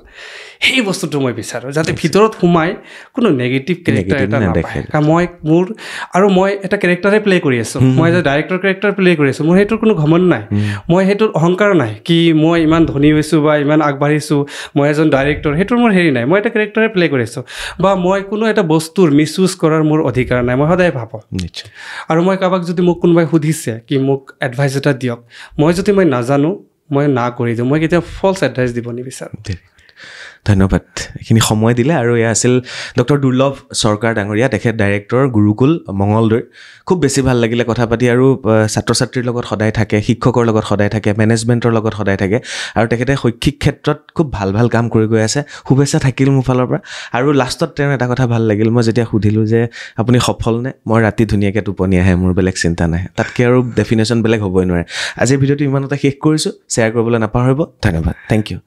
সেই বস্তুটো মই বিচাৰোঁ যাতে ভিতৰত সোমাই কোনো নেগেটিভ কেৰেক্টাৰ এটা নাপায় কাৰণ মই এটা কেৰেক্টাৰে প্লে কৰি আছোঁ মই যে ডাইৰেক্টৰ কেৰেক্টাৰ প্লে কৰি আছোঁ মোৰ সেইটোৰ কোনো ঘমণ্ড নাই মই সেইটোৰ অহংকাৰ নাই কি মই ইমান ধনী হৈছোঁ বা ইমান আগবাঢ়িছোঁ মই এজন ডাইৰেক্টৰ সেইটোৰ মোৰ হেৰি নাই মই এটা কেৰেক্টাৰে প্লে কৰি আছোঁ বা মই কোনো এটা বস্তুৰ মিছ ইউজ কৰাৰ মোৰ অধিকাৰ নাই মই সদায় ভাবোঁ আৰু মই কাৰোবাক যদি মোক কোনোবাই সুধিছে কি মোক এডভাইচ এটা দিয়ক মই যদি মই নাজানো মই না কৰি দিওঁ মই কেতিয়াও ফল্ছ এডভাইচ দিব নিবিচাৰোঁ ধন্যবাদ এইখিনি সময় দিলে আৰু এয়া আছিল ডক্টৰ দুৰ্লভ চৰকাৰ ডাঙৰীয়া তেখেত ডাইৰেক্টৰ গুৰুকুল মঙলদৈ খুব বেছি ভাল লাগিলে কথা পাতি আৰু ছাত্ৰ ছাত্ৰীৰ লগত সদায় থাকে শিক্ষকৰ লগত সদায় থাকে মেনেজমেণ্টৰ লগত সদায় থাকে আৰু তেখেতে শৈক্ষিক ক্ষেত্ৰত খুব ভাল কাম কৰি গৈ আছে শুভেচ্ছা থাকিল মোৰ ফালৰ পৰা আৰু লাষ্টত তেওঁৰ এটা কথা ভাল লাগিল মই যেতিয়া সুধিলোঁ যে আপুনি সফল নে মই ৰাতি ধুনীয়াকৈ টোপনি আহে মোৰ বেলেগ চিন্তা নাই তাতকৈ আৰু ডেফিনেশ্যন বেলেগ হ'বই নোৱাৰে আজিৰ ভিডিঅ'টো ইমানতে শেষ কৰিছোঁ শ্বেয়াৰ কৰিবলৈ নাপাহৰিব ধন্যবাদ থেংক ইউ